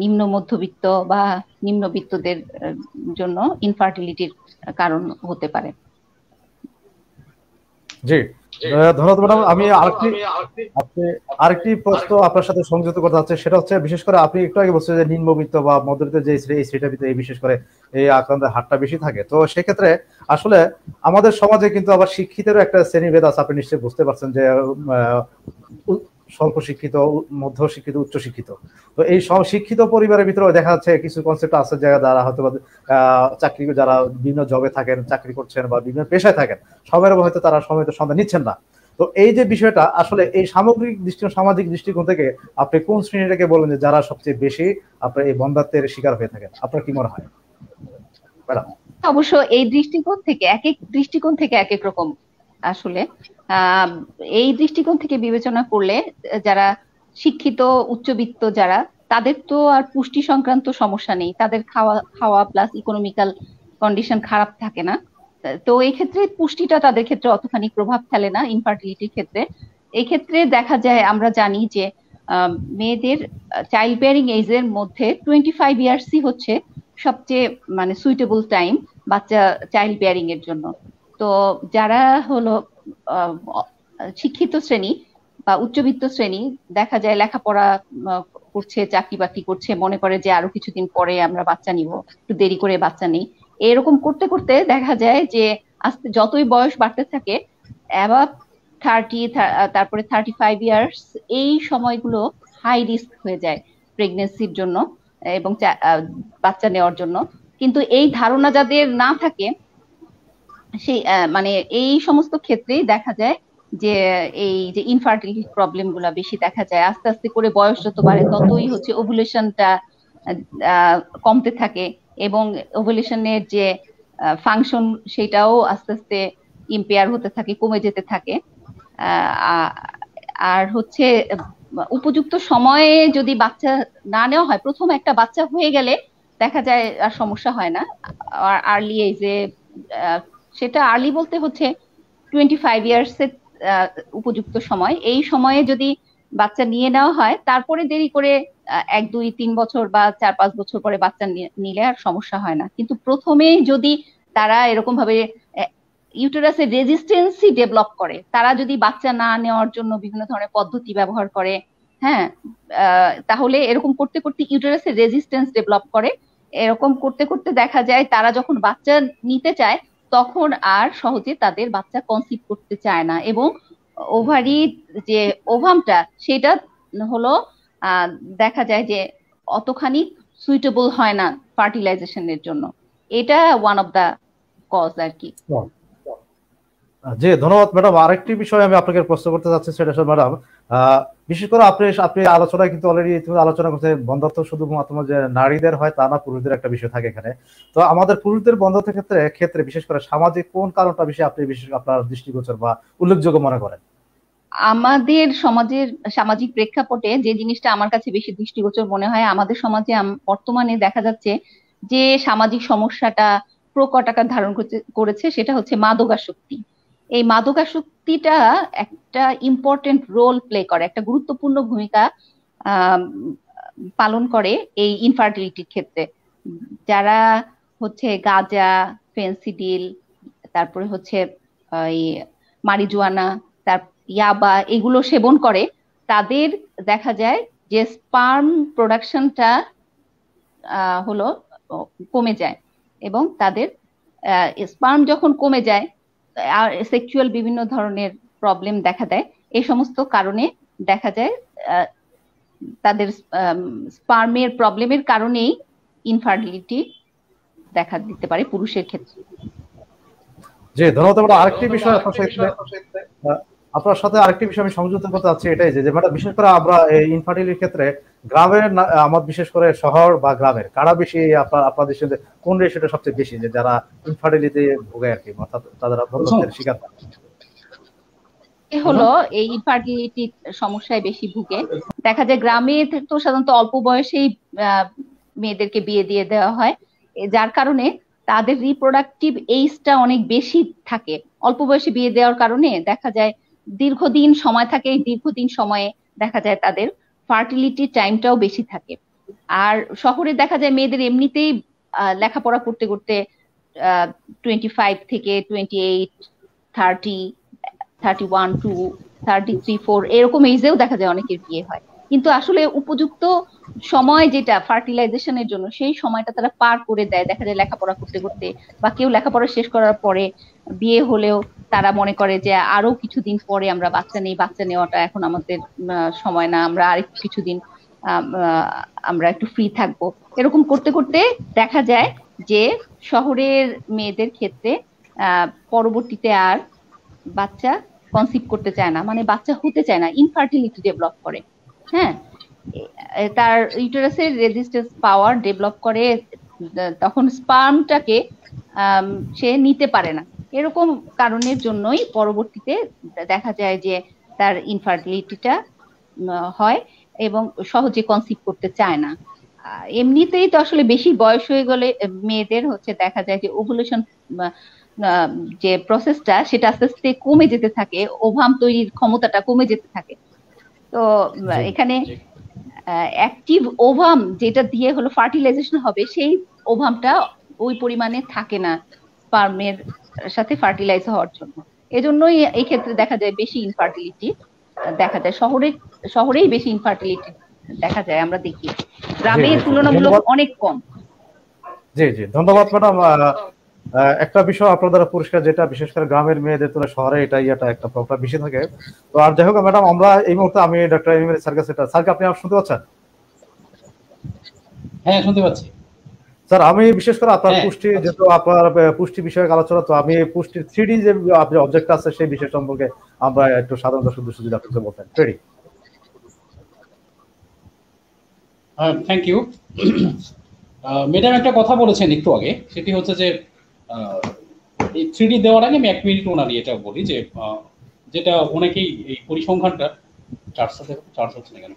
S3: নিম্ন মধ্যবিত্ত বা নিম্নবিত্তদের জন্য ইনফার্টিলিটির কারণ হতে পারে।
S1: জি, ধন্যবাদ ম্যাডাম। আমি আরেকটি প্রশ্ন আপনার সাথে সংযুক্ত করতে চাচ্ছি, সেটা হচ্ছে বিশেষ করে আপনি একটু আগে বলছেন যে নিম্নবিত্ত বা মধ্যবিত্ত যে এই শ্রেণীটার ভিতরে বিশেষ করে এই আক্রান্তের হারটা বেশি থাকে। তো সেক্ষেত্রে আসলে আমাদের সমাজে কিন্তু আবার শিক্ষিতেরও একটা শ্রেণীভেদ আছে, আপনি নিশ্চয়ই বুঝতে পারছেন যে স্বল্প শিক্ষিত, মধ্য শিক্ষিত, উচ্চ শিক্ষিত। তো এই সব শিক্ষিত পরিবারের ভিতরে দেখা যাচ্ছে কিছু কনসেপ্ট আছে যারা হয়তো চাকরি, যারা বিভিন্ন জবে থাকেন, চাকরি করছেন বা বিভিন্ন পেশায় থাকেন, সবার হয়তো তারা সময় তো সন্ধান নিচ্ছেন না। তো এই যে বিষয়টা আসলে এই সামগ্রিক সামাজিক দৃষ্টিকোণ থেকে আপনি কোন শ্রেণীটাকে বলবেন যে যারা সবচেয়ে বেশি আপনার এই বন্ধ্যাত্বের শিকার হয়ে থাকেন, আপনার কি মনে হয় ম্যাডাম?
S3: অবশ্য এই দৃষ্টিকোণ থেকে এক এক দৃষ্টিকোণ থেকে এক এক রকম। আসলে এই দৃষ্টিকোণ থেকে বিবেচনা করলে যারা শিক্ষিত উচ্চবিত্ত যারা, তাদের তো আর পুষ্টি সংক্রান্ত সমস্যা নেই, তাদের খাওয়া প্লাস ইকোনমিক্যাল কন্ডিশন খারাপ থাকে না। তো এই ক্ষেত্রে পুষ্টিটা তাদের ক্ষেত্রে অতখানি প্রভাব ফেলে না ইনফার্টিলিটির ক্ষেত্রে। এই ক্ষেত্রে দেখা যায়, আমরা জানি যে মেয়েদের চাইল্ড বেয়ারিং এজের মধ্যে 25 ইয়ার্সই হচ্ছে সবচেয়ে মানে সুইটেবল টাইম বাচ্চা চাইল্ড বেয়ারিং এর জন্য। তো যারা হলো শিক্ষিত শ্রেণী বা উচ্চবিত্ত শ্রেণী, দেখা যায় লেখাপড়া করছে, চাকরি বাকরি করছে, মনে করে যে আরো কিছুদিন পরে আমরা বাচ্চা নিব, একটু দেরি করে বাচ্চা নেই, এরকম করতে করতে দেখা যায় যে আস্তে যতই বয়স বাড়তে থাকে, অ্যাবাভ 30, তারপরে 35 ইয়ার্স, এই সময়গুলো হাই রিস্ক হয়ে যায় প্রেগনেন্সির জন্য এবং বাচ্চা নেওয়ার জন্য। কিন্তু এই ধারণা যাদের না থাকে, সেই মানে এই সমস্ত ক্ষেত্রেই দেখা যায় যে এই যে ইনফার্টিলিটি প্রবলেম গুলা বেশি দেখা যায়। আস্তে আস্তে করে বয়স যত বাড়ে ততই হচ্ছে ওভুলেশনটা কমতে থাকে এবং ওভুলেশনের যে ফাংশন সেটাও আস্তে আস্তে ইম্পেয়ার হতে থাকে, কমে যেতে থাকে। আর হচ্ছে উপযুক্ত সময়ে যদি বাচ্চা না নেওয়া হয়, প্রথম একটা বাচ্চা হয়ে গেলে দেখা যায় আর সমস্যা হয় না। আর আর্লি এজে, সেটা আর্লি বলতে হচ্ছে 25 ইয়ার্স এর উপযুক্ত সময়, এই সময়ে যদি বাচ্চা নিয়ে নেওয়া হয়, তারপরে দেরি করে 1, 2, 3 বছর বা 4, 5 বছর পরে বাচ্চা নিলে আর সমস্যা হয় না। কিন্তু প্রথমেই যদি তারা এরকম ভাবে ইউটেরাসের রেজিস্টেন্সই ডেভেলপ করে, তারা যদি বাচ্চা না নেওয়ার জন্য বিভিন্ন ধরনের পদ্ধতি ব্যবহার করে, হ্যাঁ, তাহলে এরকম করতে করতে ইউটেরাসের রেজিস্টেন্স ডেভেলপ করে। এরকম করতে করতে দেখা যায় তারা যখন বাচ্চা নিতে চায় তখন আর সহজে তাদের বাচ্চা কনসিভ করতে চায় না, এবং ওভারি যে ওভামটা সেটা হলো দেখা যায় যে অতখানি সুইটেবল হয় না ফার্টিলাইজেশনের জন্য। এটা ওয়ান অফ দা কজ আর কি।
S1: জি, ধন্যবাদ ম্যাডাম। আরেকটি বিষয় আমি আপনাকে প্রশ্ন করতে চাচ্ছি, সেটা হচ্ছে ম্যাডাম, বিশেষ করে আপনি আলোচনায় কিন্তু অলরেডি আলোচনা করতে, বন্ধ্যাত্ব শুধুমাত্র যে নারীদের হয় তা না, পুরুষদের একটা বিষয় থাকে এখানে। তো আমাদের পুরুষদের বন্ধ্যাত্বের ক্ষেত্রে বিশেষ করে সামাজিক কোন কারণটা বেশি আপনি বিশেষ আপনার দৃষ্টিগোচর বা উল্লেখযোগ্য মনে করেন?
S3: আমাদের সমাজের সামাজিক প্রেক্ষাপটে যে জিনিসটা আমার কাছে বেশি দৃষ্টিগোচর মনে হয়, আমাদের সমাজে বর্তমানে দেখা যাচ্ছে যে সামাজিক সমস্যাটা প্রকট আকার ধারণ করেছে, সেটা হচ্ছে মাদকাসক্তি। এই মাদকাসক্তিটা একটা ইম্পর্টেন্ট রোল প্লে করে, একটা গুরুত্বপূর্ণ ভূমিকা পালন করে এই ইনফার্টিলিটির ক্ষেত্রে। যারা হচ্ছে গাঁজা, ফেন্সিডিল, তারপরে হচ্ছে এই মারিজুয়ানা, তার ইয়াবা, এগুলো সেবন করে, তাদের দেখা যায় যে স্পার্ম প্রোডাকশনটা হলো কমে যায়, এবং তাদের স্পার্ম যখন কমে যায় আর সেক্সুয়াল বিভিন্ন ধরনের প্রবলেম দেখা দেয়। এই সমস্ত কারণে দেখা যায় তাদের স্পার্মের প্রবলেমের কারণেই ইনফার্টিলিটি দেখা দিতে পারে পুরুষের ক্ষেত্রে।
S1: জি, ধন্যবাদ। আরেকটি বিষয় আপনার সাথে আরেকটি বিষয় আমি সংযুক্ত করতে চাচ্ছি, এটাই যে ম্যাডাম, বিশেষ করে আমরা এই ইনফার্টিলিটির ক্ষেত্রে গ্রামের আমার বিশেষ করে শহর বা গ্রামের কারা বেশি আপনার দেশে কোন রেশিওটা সবচেয়ে বেশি, যে যারা ইনফার্টিলিটি ভোগে আর কি, অর্থাৎ তারা শিকার
S3: হলো এই ইনফার্টিলিটি সমস্যায় বেশি ভুগে। দেখা যায় গ্রামে তো সাধারণত অল্প বয়সেই মেয়েদেরকে বিয়ে দিয়ে দেওয়া হয়, যার কারণে তাদের রিপ্রোডাক্টিভ এইজটা অনেক বেশি থাকে। অল্প বয়সে বিয়ে দেওয়ার কারণে দেখা যায় দীর্ঘদিন সময় থাকে, এই দীর্ঘদিন সময়ে দেখা যায় তাদের ফার্টিলিটি টাইমটাও বেশি থাকে। আর শহরে দেখা যায় মেয়েদের এমনিতেই লেখাপড়া করতে করতে 25 থেকে 28, 30, 31, 2, 33, 4 এরকম এজেও দেখা যায় অনেকের বিয়ে হয়। কিন্তু আসলে উপযুক্ত সময় যেটা ফার্টিলাইজেশনের জন্য, সেই সময়টা তারা পার করে দেয় দেখা যায় লেখাপড়া করতে করতে, বা কেউ লেখাপড়া শেষ করার পরে বিয়ে হলেও তারা মনে করে যে আরো কিছুদিন পরে আমরা বাচ্চা নেই, বাচ্চা নেওয়াটা এখন আমাদের সময় না, আমরা আর কিছুদিন আমরা একটু ফ্রি থাকবো। এরকম করতে করতে দেখা যায় যে শহরের মেয়েদের ক্ষেত্রে পরবর্তীতে আর বাচ্চা কনসিভ করতে চায় না, মানে বাচ্চা হতে চায় না, ইনফার্টিলিটি ডেভেলপ করে। হ্যাঁ, তার ইউটেরাসের রেজিস্ট্যান্স পাওয়ার ডেভেলপ করে, তখন স্পার্মটাকে সে নিতে পারে না। এরকম কারণের জন্যই পরবর্তীতে দেখা যায় যে তার ইনফার্টিলিটিটা হয় এবং সহজে কনসিভ করতে চায় না। এমনিতেই তো আসলে বেশি বয়স হয়ে গেলে মেয়েদের হচ্ছে দেখা যায় যে ওভুলেশন যে প্রসেসটা সেটা আস্তে আস্তে কমে যেতে থাকে, ওভাম তৈরির ক্ষমতাটা কমে যেতে থাকে। তো এখানে অ্যাক্টিভ ওভাম যেটা দিয়ে হলো ফার্টিলাইজেশন হবে, সেই ওভামটা ওই পরিমাণে থাকে না স্পার্মের সাথে ফার্টিলাইজ হওয়ার জন্য। এজন্যই এই ক্ষেত্রে দেখা যায় বেশি ইনফার্টিলিটি দেখা যায়, শহরেই বেশি ইনফার্টিলিটি দেখা যায়, আমরা দেখি গ্রামের তুলনামূলক অনেক কম।
S1: জি জি, ধন্যবাদ ম্যাডাম। একটা বিষয় আপনার দ্বারা পরিষ্কার, যেটা বিশেষ করে গ্রামের মেয়েদের তুলনায় শহরে এটা একটা প্রবলেম বেশি থাকে। তো আর যাই হোক ম্যাডাম, আমরা এই মুহূর্তে আমি ডক্টর এম স্যার কাছে, স্যারকে আপনি শুনতে পাচ্ছেন?
S2: হ্যাঁ, শুনতে পাচ্ছি
S1: স্যার। আমি বিশেষ করে আপনার পুষ্টি, যেহেতু আপনার পুষ্টি বিষয়ক আলোচনা, তো আমি পুষ্টির 3D যে আপনার অবজেক্ট আছে সেই বিষয় সম্পর্কে আমরা একটু সাধারণ দর্শক যদি আপনি বলতেন। 3D।
S2: Thank you madam. একটা কথা বলেছেন একটু আগে, সেটি হচ্ছে যে এই 3D দেওয়ার আগে আমি 1 মিনিট ওনার এটা বলি যে যেটা অনেকেই এই পরিসংখ্যানটা চার্জ হচ্ছে না কেন,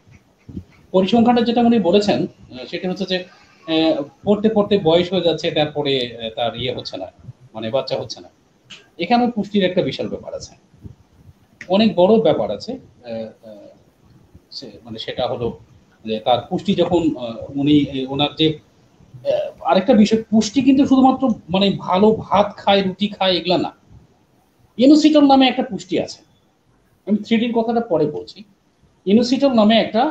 S2: পরিসংখ্যানটা যেটা উনি বলেছেন সেটা হচ্ছে যে পড়তে পড়তে বয়স হয়ে যাচ্ছে, তারপরে তার হচ্ছে না, মানে বাচ্চা হচ্ছে না। এখানে পুষ্টির একটা বিশাল ব্যাপার আছে, অনেক বড় ব্যাপার আছে। মানে সেটা হলো যে তার পুষ্টি যখন উনি ওনার যে আরেকটা বিষয়, পুষ্টি কিন্তু শুধুমাত্র মানে ভালো ভাত খায়, রুটি খায়, এগুলা না। ইনোসিটল নামে একটা পুষ্টি আছে, আমি 3Dর কথাটা পরে বলছি। ইনোসিটল নামে একটা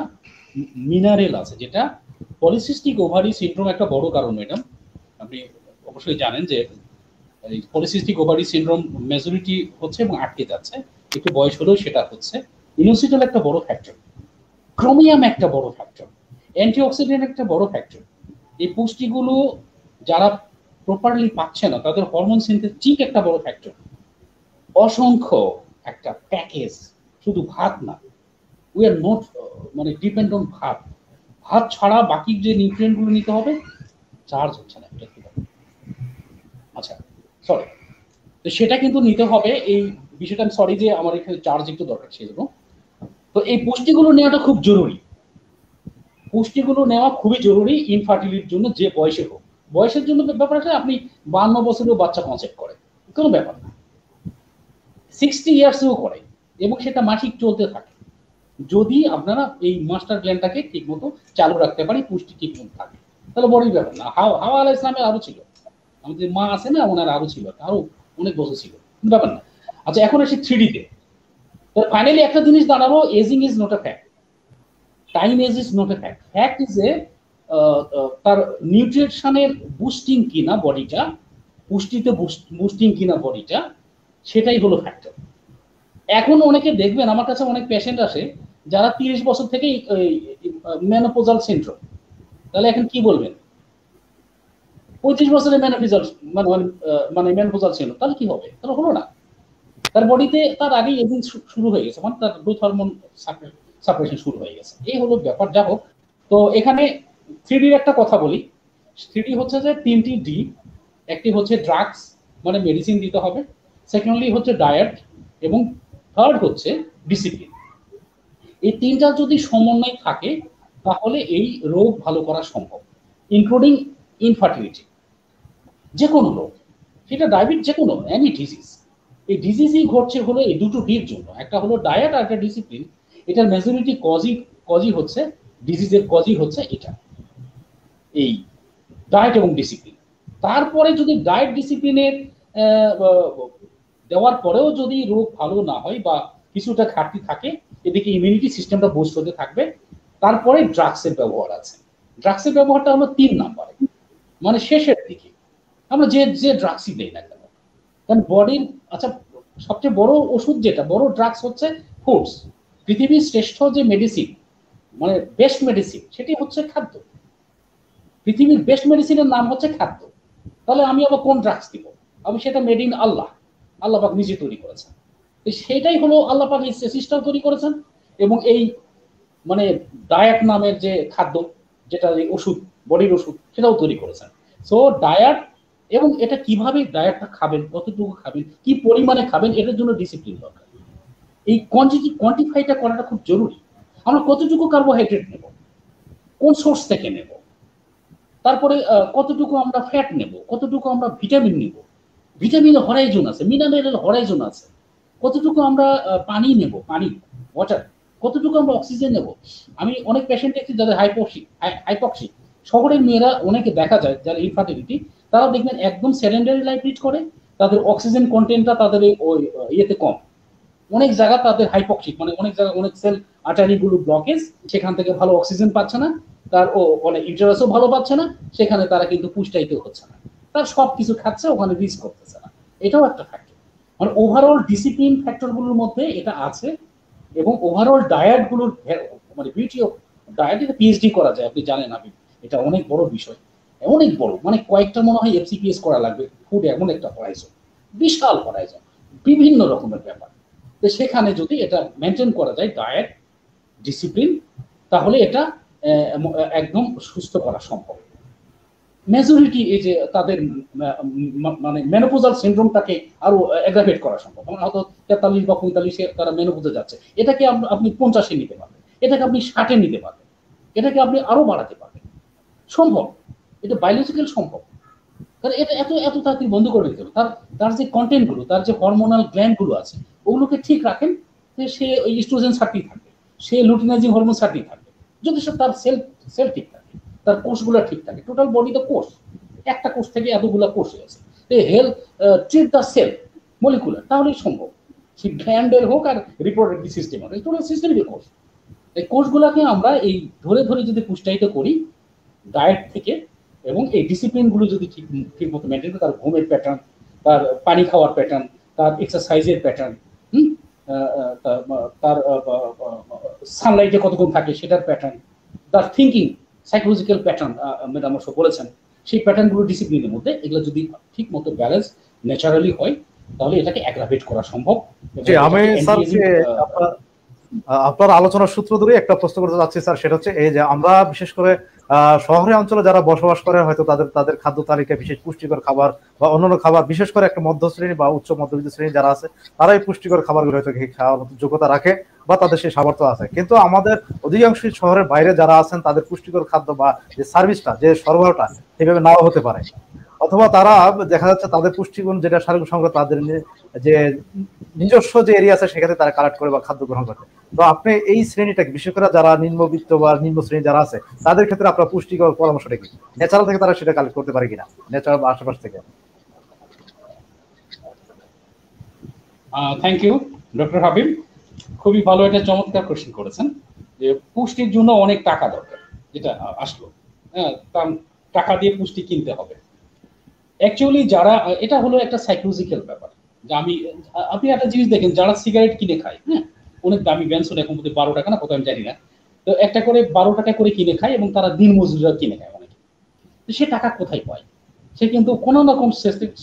S2: মিনারেল আছে, যেটা পলিসিস্টিক ওভারি সিনড্রোম একটা বড় কারণ। ম্যাডাম, আপনি অবশ্যই জানেন যে এই পলিসিস্টিক ওভারি সিনড্রোম মেজরিটি হচ্ছে এবং আটকে যাচ্ছে, একটু বয়স হলেও সেটা হচ্ছে। ইনোসিটল একটা বড় ফ্যাক্টর, ক্রোমিয়াম একটা বড় ফ্যাক্টর, অ্যান্টিঅক্সিডেন্ট একটা বড় ফ্যাক্টর। এই পুষ্টিগুলো যারা প্রপারলি পাচ্ছে না, তাদের হরমোন সিনথেসিস একটা বড় ফ্যাক্টর। অসংখ্য একটা প্যাকেজ, শুধু ভাত না। উই আর নট মানে ডিপেন্ড অন ভাত। ভাত ছাড়া বাকি যে নিউট্রিয়েন্ট গুলো নিতে হবে, চার্জ হচ্ছে না। আচ্ছা, সরি, তো সেটা কিন্তু নিতে হবে। এই বিষয়টা আমি সরি যে আমার এখানে চার্জ একটু দরকার ছিল। তো এই পুষ্টিগুলো নেওয়াটা খুব জরুরি, পুষ্টিগুলো নেওয়া খুবই জরুরি ইনফার্টিলিটির জন্য, যে বয়সে হোক। বয়সের জন্য ব্যাপার আছে, আপনি 52 বছরেও বাচ্চা কনসেপ্ট করে, কোনো ব্যাপার না। 60 ইয়ার্সেও করে, এবং সেটা মাসিক চলতে থাকে, যদি আপনারা এই মাস্টার প্ল্যানটাকে ঠিক মতো চালু রাখতে পারি, পুষ্টি ঠিক মতো থাকে, তাহলে বড়ই ব্যাপার না। হাওয়া আলাইহিস সালামের আরো ছিল, আমাদের মা আছে না, ওনার আরো ছিল, আরো অনেক বছর ছিল, ব্যাপার না। আচ্ছা, এখন আসি 3D-তে। তো ফাইনালি একটা জিনিস দাঁড়ালো, ageing is not a fact, time age is not a fact. Fact is a তার নিউট্রিশনের বুস্টিং কিনা বডিটা, পুষ্টিতে বুস্টিং কিনা বডিটা, সেটাই হলো ফ্যাক্টর। এখন অনেকে দেখবেন, আমার কাছে অনেক পেশেন্ট আসে যারা 30 বছর থেকে মেনোপোজাল সিনড্রোম, তাহলে এখন কি বলবেন? 35 বছরে মেনোপোজাল মানে মেনোপোজাল সিনড্রোম, তাহলে কি হবে? তাহলে হলো না, তার বডিতে তার আগেই এজিং শুরু হয়ে গেছে, মানে তার গ্রোথ হরমোন সাপ্রেশন শুরু হয়ে গেছে। এই হলো ব্যাপার। যা হোক, তো এখানে 3Dর একটা কথা বলি। 3D হচ্ছে যে 3টি ডি। একটি হচ্ছে ড্রাগস, মানে মেডিসিন দিতে হবে, সেকেন্ডলি হচ্ছে ডায়েট, এবং থার্ড হচ্ছে ডিসিপ্লিন। এই তিনটা যদি সমন্বয় থাকে তাহলে এই রোগ ভালো করা সম্ভব, ইনক্লুডিং ইনফার্টিলিটি, যে কোনো রোগ, সেটা ডায়াবেটিস, যে কোনো এনি ডিজিজ। এই ডিজিজই ঘটছে হলো এই দুটো ভিড় জন্য, একটা হলো ডায়েট আর একটা ডিসিপ্লিন। এটার মেজরিটি কজই হচ্ছে, ডিজিজের কজই হচ্ছে এটা, এই ডায়েট এবং ডিসিপ্লিন। তারপরে যদি ডায়েট ডিসিপ্লিনের দেওয়ার পরেও যদি রোগ ভালো না হয় বা কিছুটা ঘাটতি থাকে, এদিকে ইমিউনিটি সিস্টেমটা বুস্ট হতে থাকবে। তারপরে ড্রাগসের ব্যবহার আছে। ড্রাগসের ব্যবহারটা হলো 3 নম্বরে, মানে শেষের দিকে। আমরা যে ড্রাগসই দেই না কেন, কারণ বডির, আচ্ছা, সবচেয়ে বড় ওষুধ যেটা, বড় ড্রাগস হচ্ছে ফুডস। পৃথিবীর শ্রেষ্ঠ যে মেডিসিন, মানে বেস্ট মেডিসিন, সেটি হচ্ছে খাদ্য। পৃথিবীর বেস্ট মেডিসিনের নাম হচ্ছে খাদ্য। তাহলে আমি আবার কোন ড্রাগস দিব? আমি সেটা মেড ইন আল্লাহ, আল্লাহ পাক নিজে তৈরি করেছেন। সেটাই হলো আল্লাহ পাক এই সিস্টেম তৈরি করেছেন। এবং এই মানে ডায়েট নামের যে খাদ্য, যেটা ওষুধ, বডির ওষুধ, সেটাও তৈরি করেছেন। সো ডায়েট, এবং এটা কিভাবে ডায়েটটা খাবেন, কতটুকু খাবেন, কি পরিমাণে খাবেন, এটার জন্য ডিসিপ্লিন দরকার। এই কোয়ান্টিফাইটা করাটা খুব জরুরি। আমরা কতটুকু কার্বোহাইড্রেট নেব, কোন সোর্স থেকে নেব, তারপরে কতটুকু আমরা ফ্যাট নেব, কতটুকু আমরা ভিটামিন নেব, ভিটামিনের হরাইজন আছে, মিনারেলের হরাইজন আছে, কতটুকু আমরা পানি নেব, পানি, ওয়াটার, কতটুকু আমরা অক্সিজেন নেব। আমি অনেক পেশেন্ট দেখছি যাদের হাইপক্সি, শহরের মেয়েরা অনেকে দেখা যায় যারা ইনফার্টিলিটি, তারা দেখবেন একদম সেডেন্টারি লাইফ লিড করে, তাদের অক্সিজেন কন্টেন্টটা তাদের ওই ইয়েতে কম। অনেক জায়গা তাদের হাইপক্সিক, মানে অনেক জায়গায় অনেক সেল আর্টারিগুলো ব্লকেজ, সেখান থেকে ভালো অক্সিজেন পাচ্ছে না, তার মানে ইন্টারেস্টও ভালো পাচ্ছে না, সেখানে তারা কিন্তু পুষ্টাইতেও হচ্ছে না, তার সব কিছু খাচ্ছে, ওখানে রিস্ক করতেছে না। এটাও একটা ফ্যাক্টর, মানে ওভারঅল ডিসিপ্লিন ফ্যাক্টরগুলোর মধ্যে এটা আছে। এবং ওভারঅল ডায়েটগুলোর, মানে বিউটি অফ ডায়েট, এটা পিএইচডি করা যায়, আপনি জানেন। আমি, এটা অনেক বড় বিষয়, অনেক বড়, মানে কয়েকটা মনে হয় এফসিপিএস করা লাগবে। ফুড এমন একটা হরাইজন, বিশাল হরাইজন, বিভিন্ন রকমের ব্যাপার। তো সেখানে যদি এটা মেনটেন করা যায়, ডায়েট, ডিসিপ্লিন, তাহলে এটা একদম সুস্থ করা সম্ভব। মেজরিটি এই যে তাদের মানে মেনোপোজাল সিনড্রোমটাকে আরো অ্যাগ্রাভেট করা সম্ভব। হয়তো 43 বা 45-এ তারা মেনোপোজে যাচ্ছে, এটাকে আপনি 50-এ নিতে পারবেন, এটাকে আপনি 60-এ নিতে পারবেন, এটাকে আপনি আরো বাড়াতে পারবেন, সম্ভব। এটা বায়োলজিক্যাল সম্ভব। কারণ এটা এত এত তাড়াতাড়ি বন্ধ করে দিতে হবে। তার যে কন্টেন্ট গুলো, তার যে হরমোনাল গ্ল্যান্ড গুলো আছে, ওগুলোকে ঠিক রাখেন, যে সে ওই ইস্ট্রোজেন ছাড়তেই থাকবে, সে লুটিনাইজিং হরমোন ছাড়তেই থাকবে, যদি সে তার সেল ঠিক থাকে, তার কোষগুলো ঠিক থাকে। টোটাল বডিতে কোষ, একটা কোষ থেকে এতগুলো কোষ হয়েছে, health treat the cell molecular, তাহলেই সম্ভব। সে গ্ল্যান্ডের হোক আর রিপ্রোডাক্টিভ সিস্টেম হোক, এই টোটাল সিস্টেমের কোষ। এই কোষগুলোকে আমরা এই ধরে ধরে যদি পুষ্টায়িত করি ডায়েট থেকে, এবং এই ডিসিপ্লিন গুলো যদি ঠিক মতো মেনটেন করে, তার ঘুমের প্যাটার্ন, তার পানি খাওয়ার প্যাটার্ন, তার এক্সারসাইজের প্যাটার্ন, তার সানলাইটে কতক্ষণ থাকে সেটার প্যাটার্ন, তার থিঙ্কিং সাইকোলজিক্যাল প্যাটার্ন, ম্যাডাম সব বলেছেন, সেই প্যাটার্নগুলো ডিসিপ্লিনের মধ্যে, এগুলো যদি ঠিক মতো ব্যালেন্স ন্যাচারালি হয়, তাহলে এটাকে অ্যাগ্রাভেট করা সম্ভব।
S1: আমি স্যারকে আপনার আলোচনার সূত্র ধরে একটা প্রশ্ন করতে যাচ্ছি স্যার, সেটা হচ্ছে এই যে আমরা বিশেষ করে শহরে অঞ্চলে যারা বসবাস করে, হয়তো তাদের খাদ্য তালিকায় বিশেষ পুষ্টিকর খাবার বা অন্যান্য খাবার, বিশেষ করে একটা মধ্য শ্রেণী বা উচ্চ মধ্যবিত্ত শ্রেণী যারা আছে, তারা এই পুষ্টিকর খাবারগুলো হয়তো খাওয়ার যোগ্যতা রাখে বা তাদের সেই সামর্থ্য আছে। কিন্তু আমাদের অধিকাংশই শহরের বাইরে যারা আছেন, তাদের পুষ্টিকর খাদ্য বা যে সার্ভিসটা, যে সরবরাহটা সেভাবে নাও হতে পারে, অথবা তারা দেখা যাচ্ছে তাদের পুষ্টিগুণ যেটা শারীরিক সংগ্রহ, তাদের যে নিজস্ব যে এরিয়া আছে সেখানে তারা কালেক্ট করে বা খাদ্য গ্রহণ করে। তো আপনি এই শ্রেণীটাকে, বিশেষ করে যারা নিম্নবিত্ত বা নিম্ন শ্রেণী যারা আছে, তাদের ক্ষেত্রে আপনার পুষ্টিকর পরামর্শটা কি? ন্যাচারাল থেকে তারা সেটা কালেক্ট করতে পারে কিনা, ন্যাচারাল বা আশেপাশ থেকে?
S2: থ্যাংক ইউ ডক্টর হাবিব, খুবই ভালো একটা চমৎকার কোশ্চেন করেছেন যে পুষ্টির জন্য অনেক টাকা দরকার, যেটা আসলো, হ্যাঁ, তার টাকা দিয়ে পুষ্টি কিনতে হবে। অ্যাকচুয়ালি যারা, এটা হলো একটা সাইকোলজিক্যাল ব্যাপার, যে আপনি একটা জিনিস দেখেন, যারা সিগারেট কিনে খায়, হ্যাঁ, অনেক দামি ব্যান্সন এখন বোধহয় 12 টাকা না কত আমি জানি না, তো একটা করে 12 টাকা করে কিনে খায় এবং তারা দিন মজুরিরা কিনে খায় অনেকে। তো সে টাকা কোথায় পায়? সে কিন্তু কোনো রকম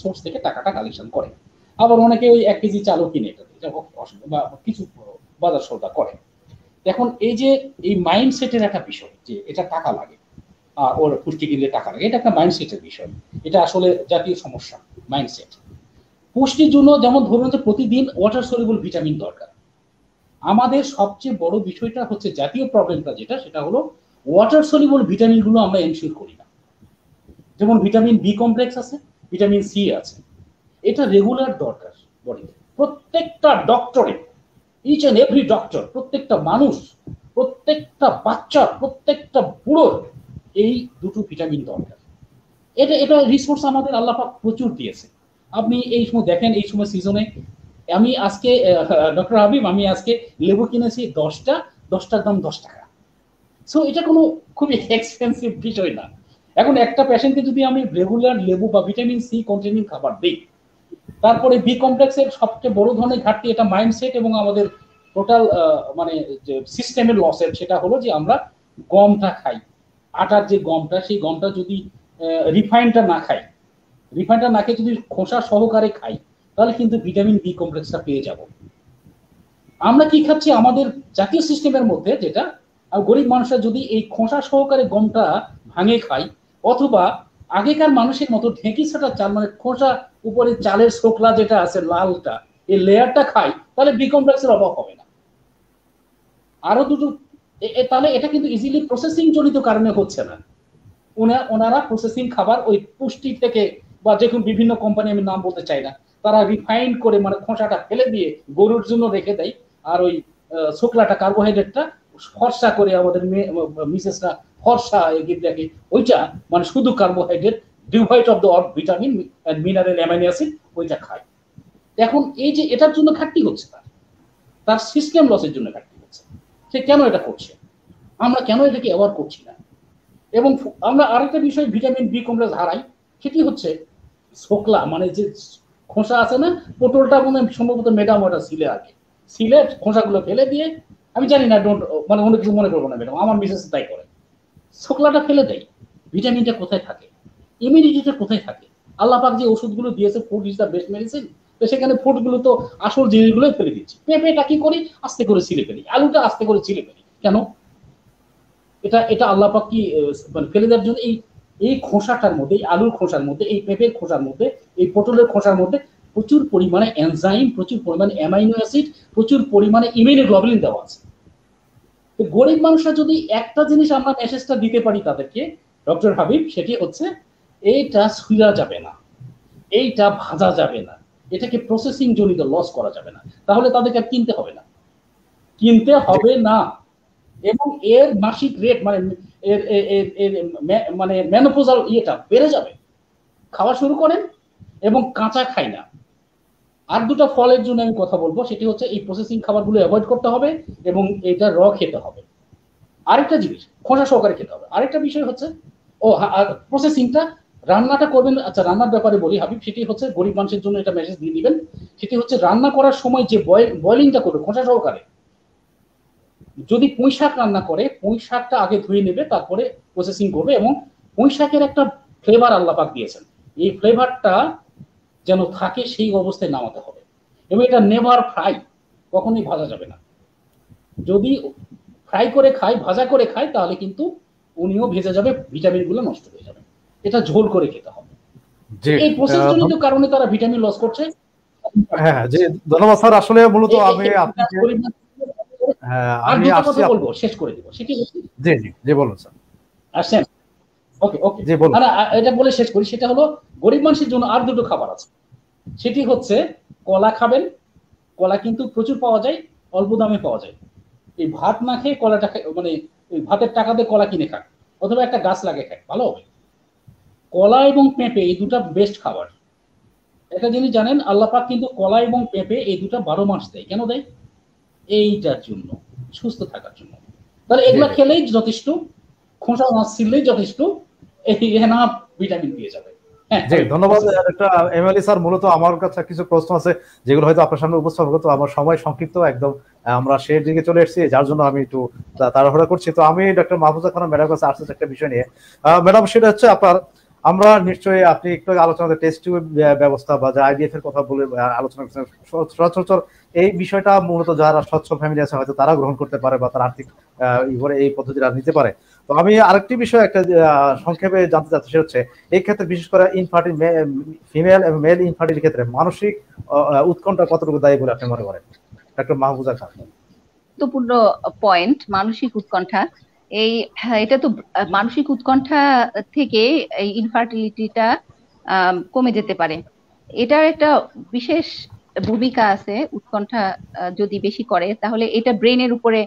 S2: সোর্স থেকে টাকাটা কালেকশন করে। আবার অনেকে ওই 1 কেজি চালও কিনে বা কিছু বাজার সৌদা করে। এখন এই যে এই মাইন্ডসেটের একটা বিষয়, যে এটা টাকা লাগে, ওর পুষ্টি কিনলে টাকা লাগে, এটা একটা মাইন্ডসেটের বিষয়। এটা আসলে জাতীয় সমস্যা, মাইন্ডসেট। পুষ্টির জন্য যেমন ধরুন যে প্রতিদিন ওয়াটার সলিউবল ভিটামিন দরকার। আমাদের সবচেয়ে বড় বিষয়টা হচ্ছে, জাতীয় প্রবলেমটা যেটা, সেটা হলো ওয়াটার সলিউবল ভিটামিন গুলো আমরা এনশিওর করি না। যেমন ভিটামিন বি কমপ্লেক্স আছে, ভিটামিন সি আছে, এটা রেগুলার দরকার বডিতে। প্রত্যেকটা ডক্টরে, ইচ এন্ড এভরি ডক্টর, প্রত্যেকটা মানুষ, প্রত্যেকটা বাচ্চা, প্রত্যেকটা বুড়োর এই দুটো ভিটামিন দরকার। এটা এটা রিসোর্স আমাদের আল্লাহ পাক প্রচুর দিয়েছে। আপনি এই সময় দেখেন, এই সময় সিজনে আমি আজকে ডক্টর হাবিব, আমি আজকে লেবু কিনেছি 10টার দাম 10 টাকা। সো এটা কোনো খুবই এক্সপেন্সিভ বিষয় না। এখন একটা পেশেন্টকে যদি আমি রেগুলার লেবু বা ভিটামিন সি কন্টেনিং খাবার দিই, তারপরে বি কমপ্লেক্সের সবচেয়ে বড় ধরনের ঘাটতি এটা মাইন্ডসেট এবং আমাদের টোটাল মানে যে সিস্টেমের লসের, সেটা হলো যে আমরা গমটা খাই, আটার যে গমটা, সেই গমটা যদি রিফাইনটা না খাই, রিফাইনটা না খেয়ে যদি খোসা সহকারে খাই, তাহলে কিন্তু ভিটামিন বি কমপ্লেক্সটা পেয়ে যাব। আমরা কি খাচ্ছি আমাদের জাতীয় সিস্টেমের মধ্যে, যেটা গরিব মানুষরা যদি এই খোসা সহকারে গমটা ভাঙে খাই, অথবা আগেকার মানুষের মতো ঢেঁকি ছাটা চাল, মানে খোসা উপরে চালের শোকলা যেটা আছে লালটা, এই লেয়ারটা খাই, তাহলে বি কমপ্লেক্সের অভাব হবে না। আরো দুটো, তাহলে এটা কিন্তু ইজিলি প্রসেসিং জনিত কারণে হচ্ছে না। ওনারা প্রসেসিং খাবার ওই পুষ্টি থেকে, বা দেখুন বিভিন্ন কোম্পানি, আমি নাম বলতে চাই না, তারা রিফাইন করে মানে খোসাটা ফেলে দিয়ে গরুর জন্য রেখে দেয়, আর ওই শুক্লাটা, কার্বোহাইড্রেটটা ফর্সা করে আমাদের মিসেসরা ফর্সা দেখে, ওইটা মানে শুধু carbohydrate, divide of the vitamin mineral amino acid, ওইটা খায়। এখন এই যে এটার জন্য ঘাটতি হচ্ছে, তার সিস্টেম লসের জন্য ঘাটতি হচ্ছে। সে কেন এটা করছে? আমরা কেন এটাকে অ্যাভয়েড করছি না? এবং আমরা আরেকটা বিষয় ভিটামিন বি কমপ্লেক্স হারাই, সেটি হচ্ছে শোকলা, মানে যে খোসা আছে না, পটলটা মনে সম্ভবত ম্যাডাম ওটা সিলে, আগে সিলে খোসাগুলো ফেলে দিয়ে, আমি জানি না, ডোন্ট মানে অন্য কিছু মনে করবো না ম্যাডাম, আমার মিসেস তাই করে, শোকলাটা ফেলে দেয়। ভিটামিনটা কোথায় থাকে? ইমিউনিটিটা কোথায় থাকে? আল্লাহ পাক যে ওষুধগুলো দিয়েছে, food is the best medicine, তো সেখানে ফুডগুলো তো আসল জিনিসগুলো ফেলে দিচ্ছি। পেঁপেটা কি করি, আস্তে করে ছিলে ফেলি, আলুটা আস্তে করে ছিলে ফেলি, কেন? এটা এটা আল্লাহ পাক কি মানে ফেলে দেওয়ার জন্য? এই খোসাটার মধ্যে, এই আলুর খোসার মধ্যে, এই পেঁপের খোসার মধ্যে, এই পটলের খোসার মধ্যে প্রচুর পরিমাণে এনজাইম, প্রচুর পরিমাণে অ্যামাইনো অ্যাসিড, প্রচুর পরিমাণে ইমিউনোগ্লোবুলিন দেওয়া আছে। তো গরিব মানুষরা যদি একটা জিনিস আমরা মেসেজটা দিতে পারি তাদেরকে, ডক্টর হাবিব, সেটি হচ্ছে এইটা ছুঁয়া যাবে না, এইটা ভাজা যাবে না, এটাকে প্রসেসিং জনিত লস করা যাবে না, তাহলে তাদেরকে কিনতে হবে না, কিনতে হবে না। এবং এর মাসিক রেট মানে এর মানে মেনোপজাল ইয়েটা বেড়ে যাবে। খাওয়া শুরু করেন এবং কাঁচা খাই না। আর দুটো ফলের জন্য আমি কথা বলবো, সেটি হচ্ছে এই প্রসেসিং খাবারগুলো অ্যাভয়েড করতে হবে এবং এটা র খেতে হবে। আরেকটা জিনিস খোসা সহকারে খেতে হবে। আরেকটা বিষয় হচ্ছে প্রসেসিংটা, রান্নাটা করবেন। আচ্ছা, রান্নার ব্যাপারে বলি হাবিব, সেটি হচ্ছে গরিব মানুষের জন্য এটা মেসেজ দিয়ে দিবেন। সেটি হচ্ছে রান্না করার সময় যে বয়েলিংটা করবে খোসা সহকারে, যদি পুঁই শাক রান্না করে, পুঁই শাকটা আগে ধুয়ে নেবে, তারপরে প্রসেসিং করবে। এবং পুঁই শাকের একটা ফ্লেভার আল্লাহ পাক দিয়েছেন, এই ফ্লেভারটা যেন থাকে, সেই অবস্থায় নামাতে হবে। এবং এটা নেভার ফ্রাই, কখনোই ভাজা যাবে না। যদি ফ্রাই করে খায়, ভাজা করে খায়, তাহলে কিন্তু উনিও ভেজে যাবে, ভিটামিন গুলো নষ্ট হয়ে যাবে। এটা ঝোল করে খেতে হবে। এই প্রসেস জনিত কারণে তারা ভিটামিন লস করছে।
S1: হ্যাঁ জি, ধন্যবাদ স্যার। আসলে মূলত আমি
S2: কথা বলবো, শেষ করে দিব। সেটি
S1: জি জি জি বলুন স্যার।
S2: আসেন, ওকে ওকে,
S1: জি বলুন।
S2: এটা বলে শেষ করি। সেটা হলো গরিব মানুষের জন্য আর দুটো খাবার আছে। সেটি হচ্ছে কলা খাবেন। কলা কিন্তু প্রচুর পাওয়া যায়, অল্প দামে পাওয়া যায়। এই ভাত না খেয়ে কলাটা মানে ওই ভাতের টাকা দিয়ে কলা কিনে খান, অথবা একটা গাছ লাগিয়ে খান, ভালো হবে। কলা এবং পেঁপে এই দুটা বেস্ট খাবার। একটা জিনিস জানেন, আল্লাহ পাক কিন্তু কলা এবং পেঁপে এই দুটো 12 মাস দেয়। কেন দেয়? এইটার জন্য, সুস্থ থাকার জন্য। তাহলে
S1: জি
S2: এগুলা
S1: জি
S2: খেলেই যথেষ্ট, খোসা মাছ ছিললেই যথেষ্ট, এই এনাফ ভিটামিন পেয়ে যাবে। হ্যাঁ,
S1: জি, ধন্যবাদ
S2: বলতেছি।
S1: একটা এমএলএ স্যার। মূলত আমার কাছে কিছু প্রশ্ন আছে যেগুলো হয়তো আপনার সামনে উপস্থাপন করতে আমার সময় সংক্ষিপ্ত একদম। আমরা সেই দিকে চলে এসেছি, যার জন্য আমি একটু তাড়াহুড়া করছি। তো আমি ডক্টর মাহফুজা খানম ম্যাডাম কাছে আসছে একটা বিষয় নিয়ে। ম্যাডাম, সেটা হচ্ছে আপনার, আমরা নিশ্চয়ই আপনি একটু আলোচনা টেস্ট টিউব ব্যবস্থা বা যে আইডিএফ এর কথা বলে আলোচনা করছেন, সচরাচর এই বিষয়টা মূলত যারা সচ্ছল ফ্যামিলি আছে হয়তো তারা গ্রহণ করতে পারে বা তারা আর্থিক এই পদ্ধতিটা নিতে পারে। তো আমি আরেকটি বিষয় একটা সংক্ষেপে জানতে চাচ্ছি, সেটা হচ্ছে এই ক্ষেত্রে বিশেষ করে ইনফার্টিল ফিমেল এবং মেল ইনফার্টিলিটির ক্ষেত্রে মানসিক উৎকণ্ঠা কতটুকু দায়ী বলে আপনি মনে করেন, ডক্টর মাহফুজা খান?
S3: গুরুত্বপূর্ণ পয়েন্ট মানসিক উৎকণ্ঠা। এটা তো মানসিক উৎকণ্ঠা থেকে এই ইনফার্টিলিটিটা কমে যেতে পারে। এটার একটা বিশেষ ভূমিকা আছে। উৎকণ্ঠা যদি বেশি করে তাহলে এটা ব্রেনের উপরে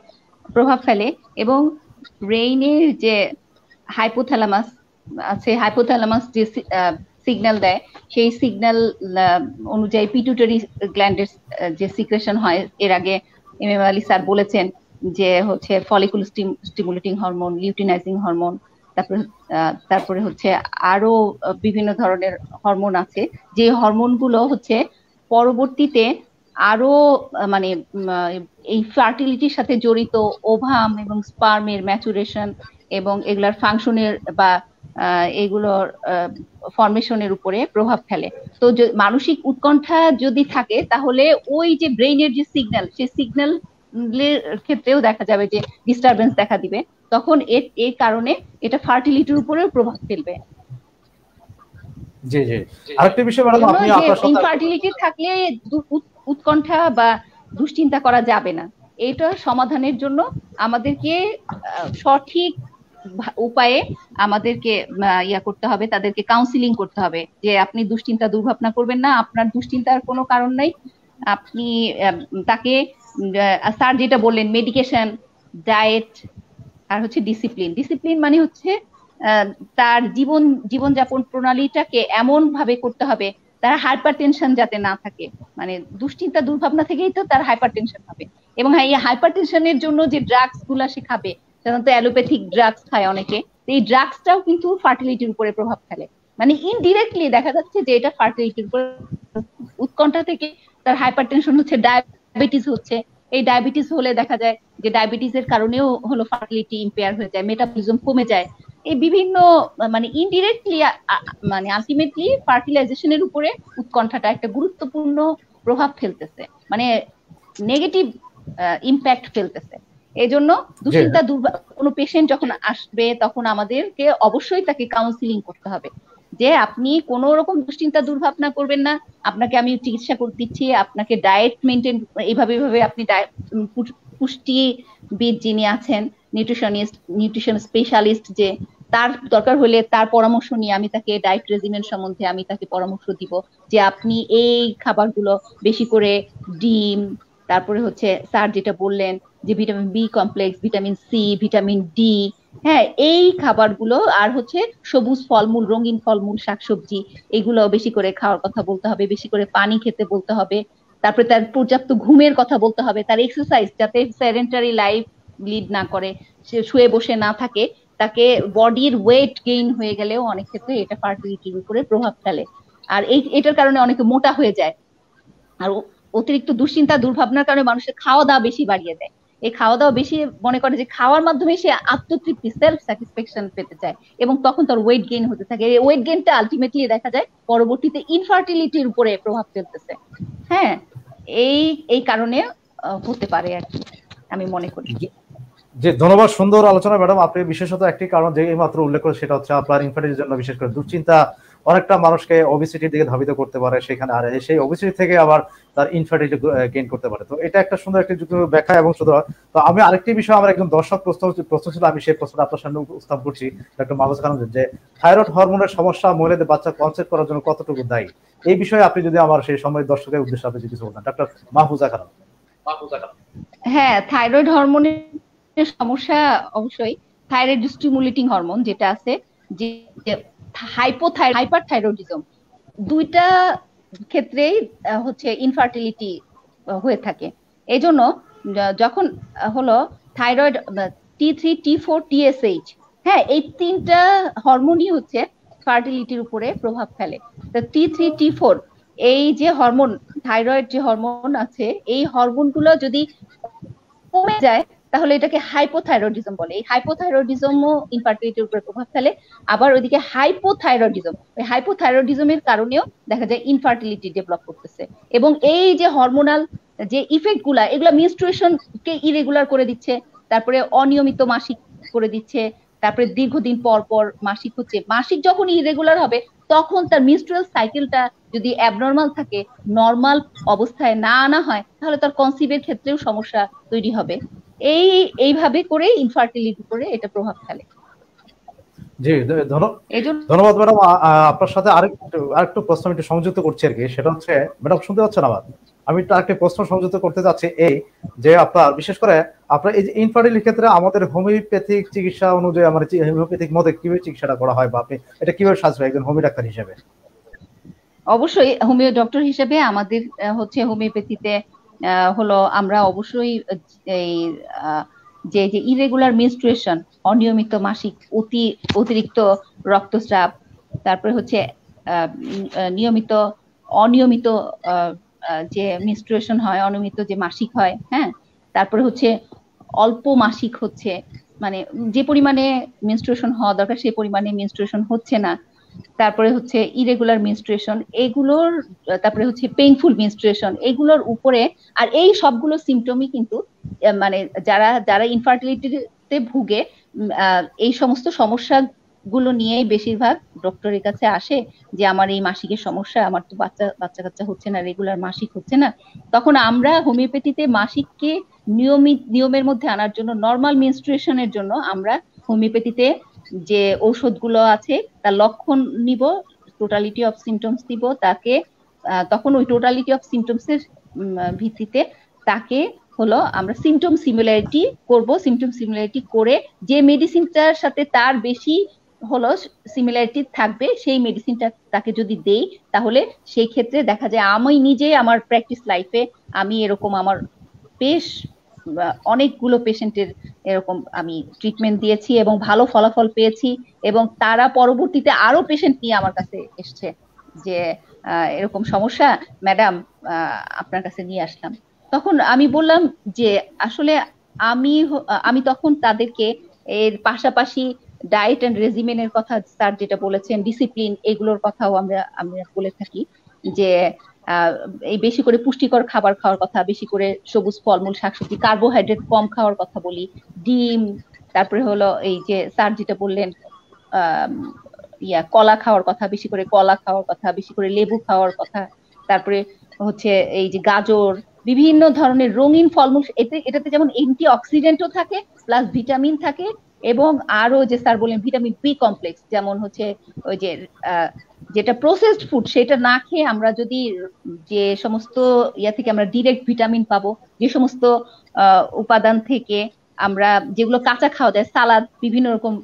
S3: প্রভাব ফেলে, এবং ব্রেইনের যে হাইপোথ্যালামাস আছে, হাইপোথ্যালামাস যে সিগন্যাল দেয়, সেই সিগন্যাল অনুযায়ী পিটুইটারি গ্ল্যান্ডের যে সিক্রেশন হয়, এর আগে এম এম আলী স্যার বলেছেন যে হচ্ছে follicle stimulating hormone, luteinising hormone, তারপরে হচ্ছে আরো বিভিন্ন ধরনের হরমোন আছে, যে হরমোনগুলো হচ্ছে পরবর্তীতে আরো মানে এই ফার্টিলিটির সাথে জড়িত ওভাম এবং স্পার্মের ম্যাচুরেশন এবং এগুলার ফাংশনের বা এগুলোর ফরমেশনের উপরে প্রভাব ফেলে। তো মানসিক উৎকণ্ঠা যদি থাকে তাহলে ওই যে ব্রেইনের যে সিগন্যাল, সেই সিগন্যাল ক্ষেত্রেও দেখা যাবে যে ডিস্টারবেন্স দেখা দিবে। তখন এর কারণে এটা ফার্টিলিটির উপরেও প্রভাব ফেলবে।
S1: জি জি, আরেকটি বিষয় ম্যাডাম, আপনি আপনার সাথে
S3: ইনফার্টিলিটি থাকলে উৎকণ্ঠা বা দুশ্চিন্তা করা যাবে না। এটা সমাধানের জন্য আমাদেরকে সঠিক উপায়ে আমাদেরকে করতে হবে, তাদেরকে কাউন্সিলিং করতে হবে যে আপনি দুশ্চিন্তা দুর্ভাবনা করবেন না, আপনার দুশ্চিন্তার কোনো কারণ নাই। আপনি তাকে স্যার যেটা বললেন, মেডিকেশন, ডায়েট, আর হচ্ছে ডিসিপ্লিন। ডিসিপ্লিন মানে হচ্ছে তার জীবনযাপন প্রণালীটাকে এমন ভাবে করতে হবে তার হাইপার টেনশন যাতে না থাকে। মানে দুশ্চিন্তা দুর্ভাবনা থেকেই তো তার হাইপার টেনশন হবে, এবং এই হাইপার টেনশনের জন্য যে ড্রাগস গুলা সে খাবে, সাধারণত অ্যালোপ্যাথিক ড্রাগস খায় অনেকে, এই ড্রাগসটাও কিন্তু ফার্টিলিটির উপরে প্রভাব ফেলে। মানে ইনডিরেক্টলি দেখা যাচ্ছে যে এটা ফার্টিলিটির উপর, উৎকণ্ঠা থেকে তার হাইপার টেনশন হচ্ছে, ডায়াবেটিস হচ্ছে। এই ডায়াবেটিস হলে দেখা যায় যে ডায়াবেটিসের কারণেও হলো ফার্টিলিটি ইম্পেয়ার হয়ে যায়, মেটাবলিজম কমে যায়। এই বিভিন্ন মানে ইনডিরেক্টলি মানে আলটিমেটলি ফার্টিলাইজেশনের উপরে উৎকণ্ঠাটা একটা গুরুত্বপূর্ণ প্রভাব ফেলতেছে, মানে নেগেটিভ ইম্প্যাক্ট ফেলতেছে। এই জন্য দুশ্চিন্তা কোনো পেশেন্ট যখন আসবে তখন আমাদেরকে অবশ্যই তাকে কাউন্সিলিং করতে হবে যে আপনি কোন রকম দুশ্চিন্তা দুর্ভাবনা করবেন না, আপনাকে আমি চিকিৎসা করে দিচ্ছি, আপনাকে ডায়েট মেনটেন এইভাবে আপনি পুষ্টিবিদ যিনি আছেন, নিউট্রিশন স্পেশালিস্ট, যে তার দরকার হলে তার পরামর্শ নিয়ে আমি তাকে ডায়েট রেজিমেন্ট সম্বন্ধে আমি তাকে পরামর্শ দিব যে আপনি এই খাবারগুলো বেশি করে ডিম, তারপরে হচ্ছে স্যার যেটা বললেন যে vitamin B complex, vitamin C, vitamin D, হ্যাঁ এই খাবারগুলো, আর হচ্ছে সবুজ ফলমূল, রঙিন ফলমূল, শাকসবজি, এগুলো বেশি করে খাওয়ার কথা বলতে হবে, বেশি করে পানি খেতে বলতে হবে। তারপরে তার পর্যাপ্ত ঘুমের কথা বলতে হবে, তার এক্সারসাইজ, যাতে সেডেন্টারি লাইফ লিড না করে, সে শুয়ে বসে না থাকে। তাকে বডির ওয়েট গেইন হয়ে গেলেও অনেক ক্ষেত্রে এটা ফার্টিলিটির উপরে প্রভাব ফেলে, আর এটার কারণে অনেকে মোটা হয়ে যায়। আর অতিরিক্ত দুশ্চিন্তা দুর্ভাবনার কারণে মানুষের খাওয়া দাওয়া বেশি বাড়িয়ে দেয়। এই খাওয়া দাওয়া বেশি মনে করে যে খাওয়ার মাধ্যমে সে আত্মতৃপ্তি, সেলফ স্যাটিসফ্যাকশন পেতে চায়, এবং তখন তার ওয়েট গেইন হতে থাকে। এই ওয়েট গেইনটা আলটিমেটলি দেখা যায় পরবর্তীতে ইনফার্টিলিটির উপরে প্রভাব ফেলতেছে। হ্যাঁ, এই কারণে হতে পারে আর কি, আমি মনে করি।
S1: যে ধন্যবাদ, সুন্দর আলোচনা ম্যাডাম। আপনি বিশেষত একটি কারণ যে মাত্র উল্লেখ করে, সেটা হচ্ছে আপনার ইনফার্টিলিটির জন্য বিশেষ করে দুশ্চিন্তা অনেকটা মানুষকে ওবেসিটির দিকে ধাবিত করতে পারে সেখানে, আর সেই ওবেসিটি থেকে আবার তার ইনফার্টিলিটি গেইন করতে পারে। তো এটা একটা সুন্দর একটি যুক্ত ব্যাখ্যা এবং সুন্দর। তো আমি আরেকটি বিষয়, আমার একদম দর্শক প্রশ্ন ছিল, আমি সেই প্রশ্নটা আপনার সামনে উপস্থাপন করছি ডক্টর মাহফুজা খানম, যে থাইরয়েড হরমোনের সমস্যা মহিলাদের বাচ্চা কনসেপ্ট করার জন্য কতটুকু দায়ী, এই বিষয়ে আপনি যদি আমার সেই সময় দর্শকের উদ্দেশ্যে আপনি কিছু বলতেন, ডক্টর মাহফুজা খানম।
S3: হ্যাঁ, থাইরয়েড হরমোনের সমস্যা অবশ্যই। থাইরয়েড স্টিমুলেটিং হরমোন যেটা আছে, যে হাইপারথাইরয়েডিজম, দুইটা ক্ষেত্রেই হচ্ছে ইনফার্টিলিটি হয়ে থাকে। এই জন্য যখন হলো থাইরয়েড T3, T4, TSH, হ্যাঁ, এই 3টা হরমোনই হচ্ছে ফার্টিলিটির উপরে প্রভাব ফেলে। তো T3, T4 এই যে হরমোন, থাইরয়েড যে হরমোন আছে, এই হরমোনগুলো যদি কমে যায় তাহলে এটাকে হাইপোথাইরয়েডিজম বলে। এই হাইপোথাইরয়েডিজমও ইনফার্টিলিটির উপরে প্রভাব ফেলে। আবার ওইদিকে হাইপোথাইরয়েডিজম, ওই হাইপোথাইরয়েডিজমের কারণেও দেখা যায় ইনফার্টিলিটি ডেভেলপ করতেছে। এবং এই যে হরমোনাল যে ইফেক্ট গুলা, এগুলা মেনস্ট্রুয়েশন কে ইরেগুলার করে দিচ্ছে, তারপরে অনিয়মিত মাসিক করে দিচ্ছে, তারপরে দীর্ঘদিন পর পর মাসিক হচ্ছে। মাসিক যখন ইরেগুলার হবে তখন তার মেনস্ট্রুয়াল সাইকেলটা যদি অ্যাবনর্মাল থাকে, নর্মাল অবস্থায় না আনা হয়, তাহলে তার কনসিভের ক্ষেত্রেও সমস্যা তৈরি হবে। এইভাবে করে ইনফার্টিলিটি করে এটা প্রভাব ফেলে।
S1: জি, ধন্যবাদ ম্যাডাম। আপনার সাথে আরেকটু প্রশ্ন একটু সংযুক্ত করছি আর কি। সেটা হচ্ছে, ম্যাডাম শুনতে পাচ্ছেন আমার? আমি আরেকটি প্রশ্ন সংযুক্ত করতে যাচ্ছি, এই যে আপনার বিশেষ করে আপনার এই যে ইনফার্টিলিটির ক্ষেত্রে আমাদের হোমিওপ্যাথিক চিকিৎসা অনুযায়ী আমার হোমিওপ্যাথিক মতে কিভাবে চিকিৎসাটা করা হয়, বা আপনি এটা কিভাবে সাজবেন একজন হোমিও ডাক্তার হিসেবে?
S3: অবশ্যই হোমিও ডক্টর হিসেবে আমাদের হচ্ছে হোমিওপ্যাথিতে হলো আমরা অবশ্যই এই যে যে ইরেগুলার মেনস্ট্রুয়েশন, অনিয়মিত মাসিক, অতিরিক্ত রক্তস্রাব, তারপরে হচ্ছে অনিয়মিত যে মেনস্ট্রুয়েশন হয়, অনিয়মিত যে মাসিক হয়, হ্যাঁ, তারপরে হচ্ছে অল্প মাসিক হচ্ছে, মানে যে পরিমাণে মেনস্ট্রুয়েশন হওয়া দরকার সেই পরিমাণে মেনস্ট্রুয়েশন হচ্ছে না, তারপরে হচ্ছে ইরেগুলার মেনস্ট্রুয়েশন এগুলোর, তারপরে হচ্ছে পেইনফুল মেনস্ট্রুয়েশন, এগুলোর উপরে। আর এই সবগুলো সিমটমই কিন্তু মানে যারা যারা ইনফার্টিলিটিতে ভুগে এই সমস্ত সমস্যা গুলো নিয়েই বেশিরভাগ ডক্টরের কাছে আসে, যে আমার এই মাসিকের সমস্যা, আমার তো বাচ্চা কাচ্চা হচ্ছে না, রেগুলার মাসিক হচ্ছে না। তখন আমরা হোমিওপ্যাথিতে মাসিককে নিয়মের মধ্যে আনার জন্য, নর্মাল মেনস্ট্রুয়েশনের জন্য আমরা হোমিওপ্যাথিতে যে ঔষধগুলো আছে তার লক্ষণ নিব, টোটালিটি অফ সিমটমস দিব তাকে। তখন ওই টোটালিটি অফ সিমটমস এর ভিত্তিতে তাকে হলো আমরা সিমটম সিমিলারিটি করব। সিমটম সিমিলারিটি করে যে মেডিসিনটার সাথে তার বেশি হলো সিমিলারিটি থাকবে সেই মেডিসিনটা তাকে যদি দেই, তাহলে সেই ক্ষেত্রে দেখা যায়, আমি নিজে আমার প্র্যাকটিস লাইফে আমি এরকম আমার বেশ অনেকগুলো পেশেন্টের এরকম আমি ট্রিটমেন্ট দিয়েছি এবং ভালো ফলাফল পেয়েছি, এবং তারা পরবর্তীতে আরো পেশেন্ট নিয়ে আমার কাছে এসছে যে এরকম সমস্যা ম্যাডাম আপনার কাছে নিয়ে আসলাম। তখন আমি বললাম যে আসলে আমি তখন তাদেরকে এর পাশাপাশি ডায়েট এন্ড রেজিমেনের কথা, স্যার যেটা বলেছেন, ডিসিপ্লিন, এগুলোর কথাও আমরা বলে থাকি, যে এই বেশি করে পুষ্টিকর খাবার খাওয়ার কথা, বেশি করে সবুজ ফলমূল শাকসবজি, কার্বোহাইড্রেট কম খাওয়ার কথা বলি, ডিম, তারপরে হলো এই যে স্যার যেটা বললেন কলা খাওয়ার কথা, বেশি করে কলা খাওয়ার কথা, বেশি করে লেবু খাওয়ার কথা, তারপরে হচ্ছে এই যে গাজর, বিভিন্ন ধরনের রঙিন ফলমূল, এটাতে যেমন অ্যান্টি অক্সিডেন্টও থাকে প্লাস ভিটামিন থাকে, এবং আরো যে স্যার বললেন ভিটামিন বি কমপ্লেক্স, যেমন হচ্ছে ওই যে যেটা প্রসেসড ফুড সেটা না খেয়ে আমরা যদি যে সমস্ত থেকে আমরা ডিরেক্ট ভিটামিন পাবো, যে সমস্ত উপাদান থেকে আমরা যেগুলো কাঁচা খাওয়া যায়, সালাদ, বিভিন্ন রকম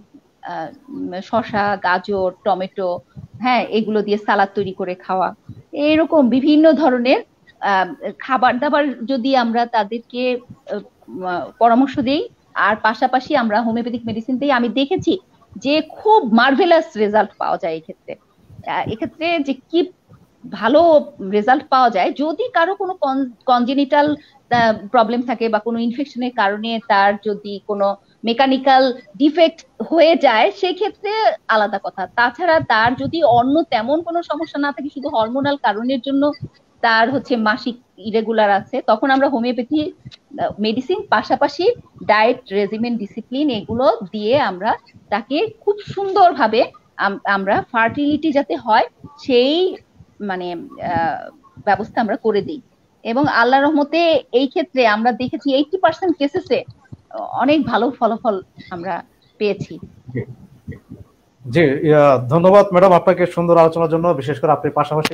S3: শসা, গাজর, টমেটো, হ্যাঁ, এগুলো দিয়ে সালাদ তৈরি করে খাওয়া, এরকম বিভিন্ন ধরনের খাবার দাবার যদি আমরা তাদেরকে পরামর্শ দিই, আর পাশাপাশি আমরা হোমিওপ্যাথিক মেডিসিন দিই, আমি দেখেছি যে খুব মার্ভেলাস রেজাল্ট পাওয়া যায় এক্ষেত্রে যে কি ভালো রেজাল্ট পাওয়া যায়। যদি কারো কোনো কনজেনিটাল প্রবলেম থাকে বা কোনো ইনফেকশনের কারণে তার যদি কোনো মেকানিক্যাল ডিফেক্ট হয়ে যায় সেক্ষেত্রে আলাদা কথা, তাছাড়া তার যদি অন্য তেমন কোনো সমস্যা না থাকে, শুধু হরমোনাল কারণের জন্য তার হচ্ছে মাসিক ইরেগুলার আছে, তখন আমরা হোমিওপ্যাথি মেডিসিন পাশাপাশি ডায়েট রেজিমেন ডিসিপ্লিন এগুলো দিয়ে আমরা তাকে খুব সুন্দরভাবে আমরা ফার্টিলিটি যাতে হয় সেই মানে ব্যবস্থা আমরা করে দিই। এবং আল্লাহর রহমতে এই ক্ষেত্রে আমরা দেখেছি 80% কেসেসে অনেক ভালো ফলাফল আমরা পেয়েছি।
S1: জি, ধন্যবাদ ম্যাডাম আপনাকে সুন্দর আলোচনার জন্য। বিশেষ করে আপনি পাশাপাশি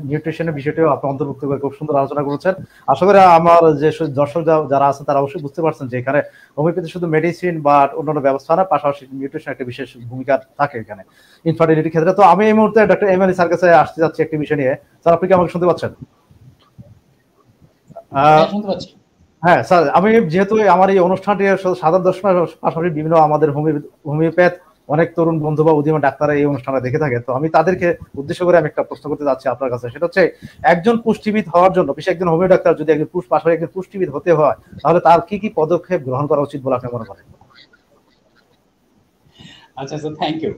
S1: নিউট্রিশনের বিষয়টিও আপনি অন্তর্ভুক্ত করে খুব সুন্দর আলোচনা করেছেন। আশা করি আমার যে দর্শক যারা আছেন তারা অবশ্যই বুঝতে পারছেন যে এখানে হোমিওপ্যাথি শুধু মেডিসিন বা অন্যান্য ব্যবস্থা না, পাশাপাশি নিউট্রিশন একটা বিশেষ ভূমিকা থাকে এখানে ইনফার্টিলিটির ক্ষেত্রে। তো আমি এই মুহূর্তে ডক্টর এম আলী স্যার কাছে আসতে যাচ্ছি একটি বিষয় নিয়ে। স্যার আপনি কি আমাকে শুনতে পাচ্ছেন?
S2: শুনতে পাচ্ছি।
S1: হ্যাঁ স্যার, আমি যেহেতু আমার এই অনুষ্ঠানটি সাধারণ দর্শনের পাশাপাশি বিভিন্ন আমাদের হোমিওপ্যাথ অনেক তরুণ বন্ধু বা উদীয়মান ডাক্তাররা এই অনুষ্ঠানটা দেখে থাকে, তো আমি তাদেরকে উদ্দেশ্য করে আমি একটা প্রশ্ন করতে যাচ্ছি আপনার কাছে। সেটা হচ্ছে, একজন পুষ্টিবিদ হওয়ার জন্য, বিশেষ একজন হোমিও ডাক্তার যদি একজন পাশাপাশি একজন পুষ্টিবিদ হতে হয়, তাহলে তার কি কি পদক্ষেপ গ্রহণ করা উচিত বলে আপনি মনে করেন?
S2: আচ্ছা স্যার, থ্যাংক ইউ।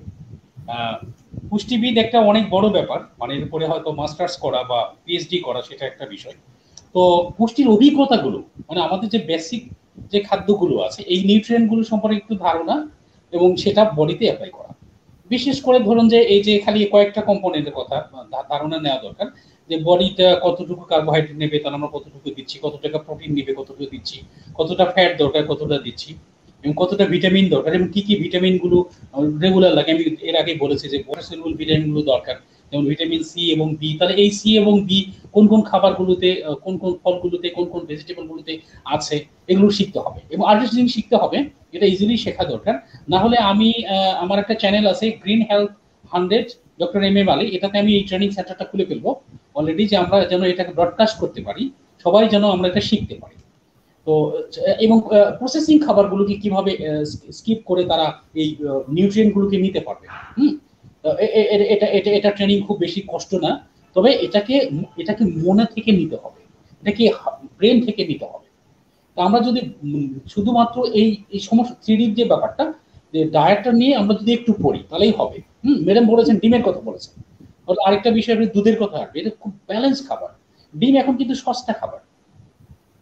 S2: পুষ্টিবিদ একটা অনেক বড় ব্যাপার, মানে এর উপরে হয়তো মাস্টার্স করা বা পিএইচডি করা সেটা একটা বিষয়। তো পুষ্টির অভিজ্ঞতাগুলো, মানে আমাদের যে বেসিক যে খাদ্যগুলো আছে এই নিউট্রিয়েন্টগুলো সম্পর্কে একটু ধারণা এবং সেটা বডিতে অ্যাপ্লাই করা। বিশেষ করে ধরুন যে এই যে খালি কয়েকটা কম্পোনেন্টের কথা ধারণা নেওয়া দরকার, যে বডিটা কতটুকু কার্বোহাইড্রেট নেবে, তার আমরা কতটুকু দিচ্ছি, কত টাকা প্রোটিন নেবে, কতটুকু দিচ্ছি, কতটা ফ্যাট দরকার, কতটা দিচ্ছি, এবং কতটা ভিটামিন দরকার, এবং কি কি ভিটামিন গুলো রেগুলার লাগে। আমি এর আগে বলেছি যে সেলুলার ভিটামিন গুলো দরকার, যেমন ভিটামিন সি এবং বি। তাহলে এই সি এবং বি কোন কোন খাবারগুলোতে, কোন কোন ফলগুলোতে, কোন কোন ভেজিটেবল গুলোতে আছে, এগুলো শিখতে হবে। এবং আরেকটা জিনিস শিখতে হবে, এটা ইজিলি শেখা দরকার। না হলে আমি আমার একটা চ্যানেল আছে green health 100 doctor M M Ali, এটাতে আমি এই ট্রেনিং সেন্টারটা খুলে ফেলবো অলরেডি, যে আমরা যেন এটাকে ব্রডকাস্ট করতে পারি, সবাই যেন আমরা এটা শিখতে পারি। তো এবং প্রসেসিং খাবারগুলোকে কিভাবে স্কিপ করে তারা এই নিউট্রিয়েন্ট গুলোকে নিতে পারবে। এটা এটা এটা ট্রেনিং খুব বেশি কষ্ট না, তবে এটাকে এটাকে মনে থেকে নিতে হবে, এটাকে ব্রেন থেকে নিতে হবে। তা আমরা যদি শুধুমাত্র এই এই সমস্ত থ্রিডির যে ব্যাপারটা, যে ডায়েটটা নিয়ে আমরা যদি একটু পড়ি তাহলেই হবে। ম্যাডাম বলেছেন ডিমের কথা বলেছেন, আরেকটা বিষয় আপনি দুধের কথা আসবে। এটা খুব ব্যালেন্স খাবার। ডিম এখন কিন্তু সস্তা খাবার,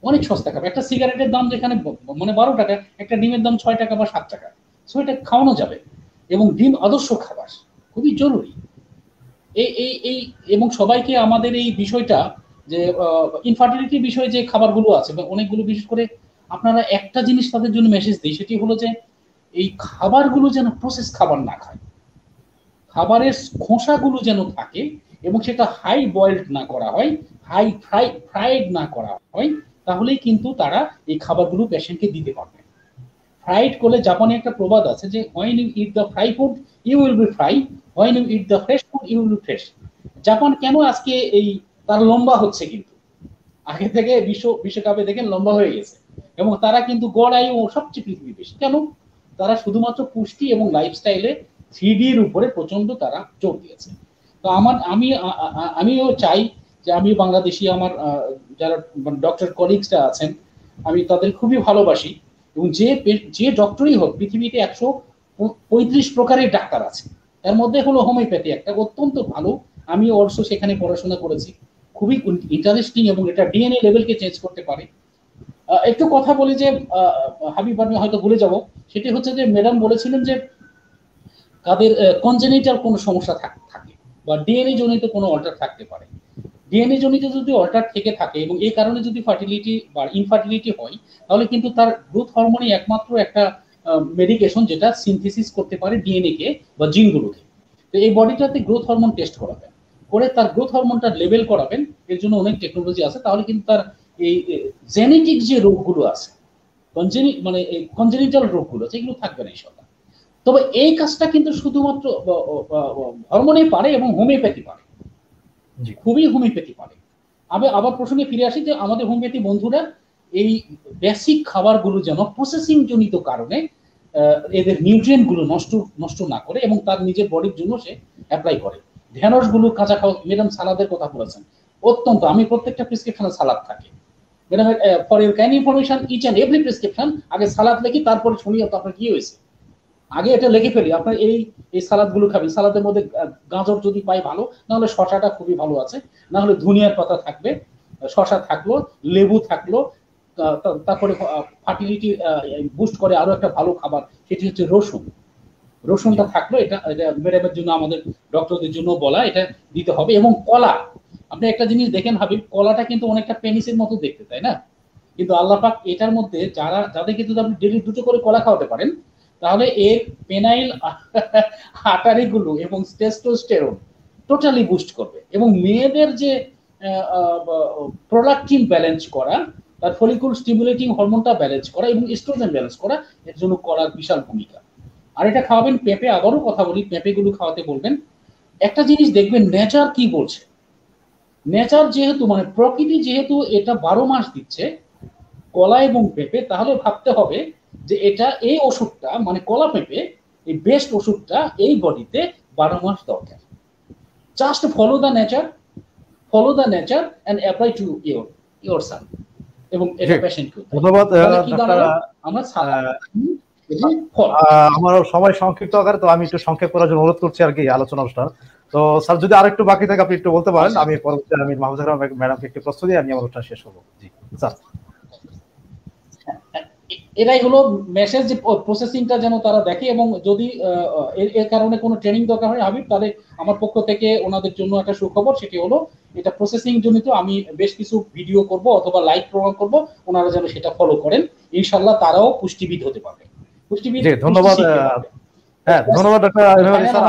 S2: অনেক সস্তা খাবার। একটা সিগারেটের দাম যেখানে মানে 12 টাকা, একটা ডিমের দাম 6 টাকা বা 7 টাকা। সো এটা খাওয়ানো যাবে, এবং ডিম আদর্শ খাবার, খুবই জরুরি। এই এই এই এবং সবাইকে আমাদের এই বিষয়টা, যে ইনফার্টিলিটি বিষয়ে যে খাবারগুলো আছে বা অনেকগুলো, বিশেষ করে আপনারা একটা জিনিস তাদের জন্য মেসেজ দিই, সেটি হলো যে এই খাবারগুলো যেন প্রসেস খাবার না খায়, খাবারের খোসাগুলো যেন থাকে, এবং সেটা হাই বয়েলড না করা হয়, হাই ফ্রাইড না করা হয়, তাহলেই কিন্তু তারা এই খাবারগুলো পেশেন্টকে দিতে পারবে। ফ্রাইড করলে, জাপানে একটা প্রবাদ আছে যে when you eat the fry food you will be fry, when you eat the fresh food you will be fresh. Japan কেন আজকে এই তার লম্বা হচ্ছে, কিন্তু আগে থেকে বিশ্বকাপে দেখেন লম্বা হয়ে গেছে, এবং তারা কিন্তু গড় আয়ু সবচেয়ে পৃথিবীর বেশি। কেন? তারা শুধুমাত্র পুষ্টি এবং লাইফস্টাইলে 3Dর উপরে প্রচন্ড তারা জোর দিয়েছে। তো আমিও চাই যে আমি বাংলাদেশি আমার যারা ডক্টর কলিগসরা আছেন, আমি তাদের খুবই ভালোবাসি, এবং যে ডক্টরই হোক, পৃথিবীতে 135 প্রকারের ডাক্তার আছে, এর মধ্যে হলো হোমিওপ্যাথি একটা অত্যন্ত ভালো। আমি অলসো সেখানে পড়াশোনা করেছি, খুবই ইন্টারেস্টিং, এবং এটা ডিএনএ লেভেলকে চেঞ্জ করতে পারে। একটু কথা বলি যে হাবিব, আমি হয়তো ভুলে যাব, সেটি হচ্ছে যে ম্যাডাম বলেছিলেন যে তাদের কনজেনিটাল কোনো সমস্যা থাকে বা ডিএনএ জনিত কোনো অল্টার থাকতে পারে। ডিএনএ জনিত যদি অল্টার থেকে থাকে এবং এই কারণে যদি ফার্টিলিটি বা ইনফার্টিলিটি হয়, তাহলে কিন্তু তার গ্রোথ হরমোনই একমাত্র একটা মেডিকেশন যেটা সিনথেসিস করতে পারে ডিএনএ কে বা জিনগুলোকে। তো এই বডিটাতে গ্রোথ হরমোন টেস্ট করাবেন, করে তার গ্রোথ হরমোনটা লেভেল করাবেন। এর জন্য অনেক টেকনোলজি আছে। তাহলে কিন্তু তার এই জেনেটিক যে রোগগুলো আছে, মানে এই কনজেনিটাল রোগগুলো আছে, এগুলো থাকবে না ইনশাআল্লাহ। তবে এই কাজটা কিন্তু শুধুমাত্র হরমোনে পারে এবং হোমিওপ্যাথি পারে, খুবই হোমিওপ্যাথি পারে। আমি আবার প্রসঙ্গে ফিরে আসি যে আমাদের হোমিওপ্যাথি বন্ধুরা এই বেসিক খাবারগুলো যেন প্রসেসিং জনিত কারণে এদের নিউট্রিয়েন্ট গুলো নষ্ট না করে, এবং তার নিজের বডির জন্য সে অ্যাপ্লাই করে। ঢেঁড়স গুলো কাঁচা খাওয়া। ম্যাডাম সালাদের কথা বলেছেন, অত্যন্ত। আমি প্রত্যেকটা প্রেসক্রিপশনে সালাদ থাকে madam. For your kind information, each and every prescription আগে সালাদ লিখি, তারপরে শুনি আপনার কি হয়েছে। আগে এটা লিখে ফেলি, আপনার এই এই সালাদগুলো খাবি। সালাদের মধ্যে গাজর যদি পাই ভালো, না হলে শশাটা খুবই ভালো আছে, না হলে ধনিয়ার পাতা থাকবে, শশা থাকলো, লেবু থাকলো। তারপরে ফার্টিলিটি বুস্ট করে আরো একটা ভালো খাবার, সেটি হচ্ছে রসুন। রসুনটা থাকলো, এটা ম্যাডামের জন্য, আমাদের ডক্টরদের জন্য বলা, এটা দিতে হবে। এবং কলা, আপনি একটা জিনিস দেখেন হাবিব, কলাটা কিন্তু অনেকটা পেনিসের মতো দেখতে, তাই না? কিন্তু আল্লাহ পাক এটার মধ্যে যাদেরকে যদি আপনি ডেইলি 2টো করে কলা খাওয়াতে পারেন, তাহলে এর পেনাইল আর্টারিগুলো এবং টেস্টোস্টেরন টোটালি বুস্ট করবে, এবং মেয়েদের যে প্রোলাকটিন ব্যালেন্স করা, তার ফলিকুল স্টিমুলেটিং হরমোনটা ব্যালেন্স করা এবং এস্ট্রোজেন ব্যালেন্স করা, এর জন্য কলার বিশাল ভূমিকা। আর এটা খাওয়াবেন পেঁপে, আবারও কথা বলি, পেঁপেগুলো খাওয়াতে বলবেন। একটা জিনিস দেখবেন নেচার কি বলছে, নেচার যেহেতু মানে প্রকৃতি যেহেতু এটা 12 মাস দিচ্ছে কলা এবং পেঁপে, তাহলে ভাবতে হবে যে এটা এই ওষুধটা মানে কলা পেঁপে এই বেস্ট ওষুধটা এই বডিতে 12 মাস দরকার। Just follow the nature, follow the nature and apply to yourself এবং এটা পেশেন্টকে।
S1: ধন্যবাদ
S2: আমরা
S1: আমার সময় সংক্ষিপ্ত আকারে, তো আমি একটু সংক্ষেপ করার জন্য অনুরোধ করছি আর কি আলোচনা অনুষ্ঠান। তো স্যার যদি আরেকটু বাকি থাকে আপনি একটু বলতে পারেন, আমি পরবর্তী আমি মাহফুজা খানম ম্যাডামকে একটু প্রশ্ন দিয়ে আমি আমার অনুষ্ঠান শেষ করবো। জি স্যার।
S2: এটাই হলো মেসেজ, যে প্রসেসিংটা যেন তারা দেখে, এবং যদি এর কারণে কোনো ট্রেনিং দরকার হয় হাবিব, তাহলে আমার পক্ষ থেকে ওনাদের জন্য একটা সুখবর, সেটি হলো এটা প্রসেসিং জনিত আমি বেশ কিছু ভিডিও করব অথবা লাইভ প্রোগ্রাম করব, ওনারা যেন সেটা ফলো করেন, ইনশাআল্লাহ তারাও পুষ্টিবিদ হতে পারবে। পুষ্টিবিদ।
S1: ধন্যবাদ। হ্যাঁ ধন্যবাদ ডক্টর স্যার।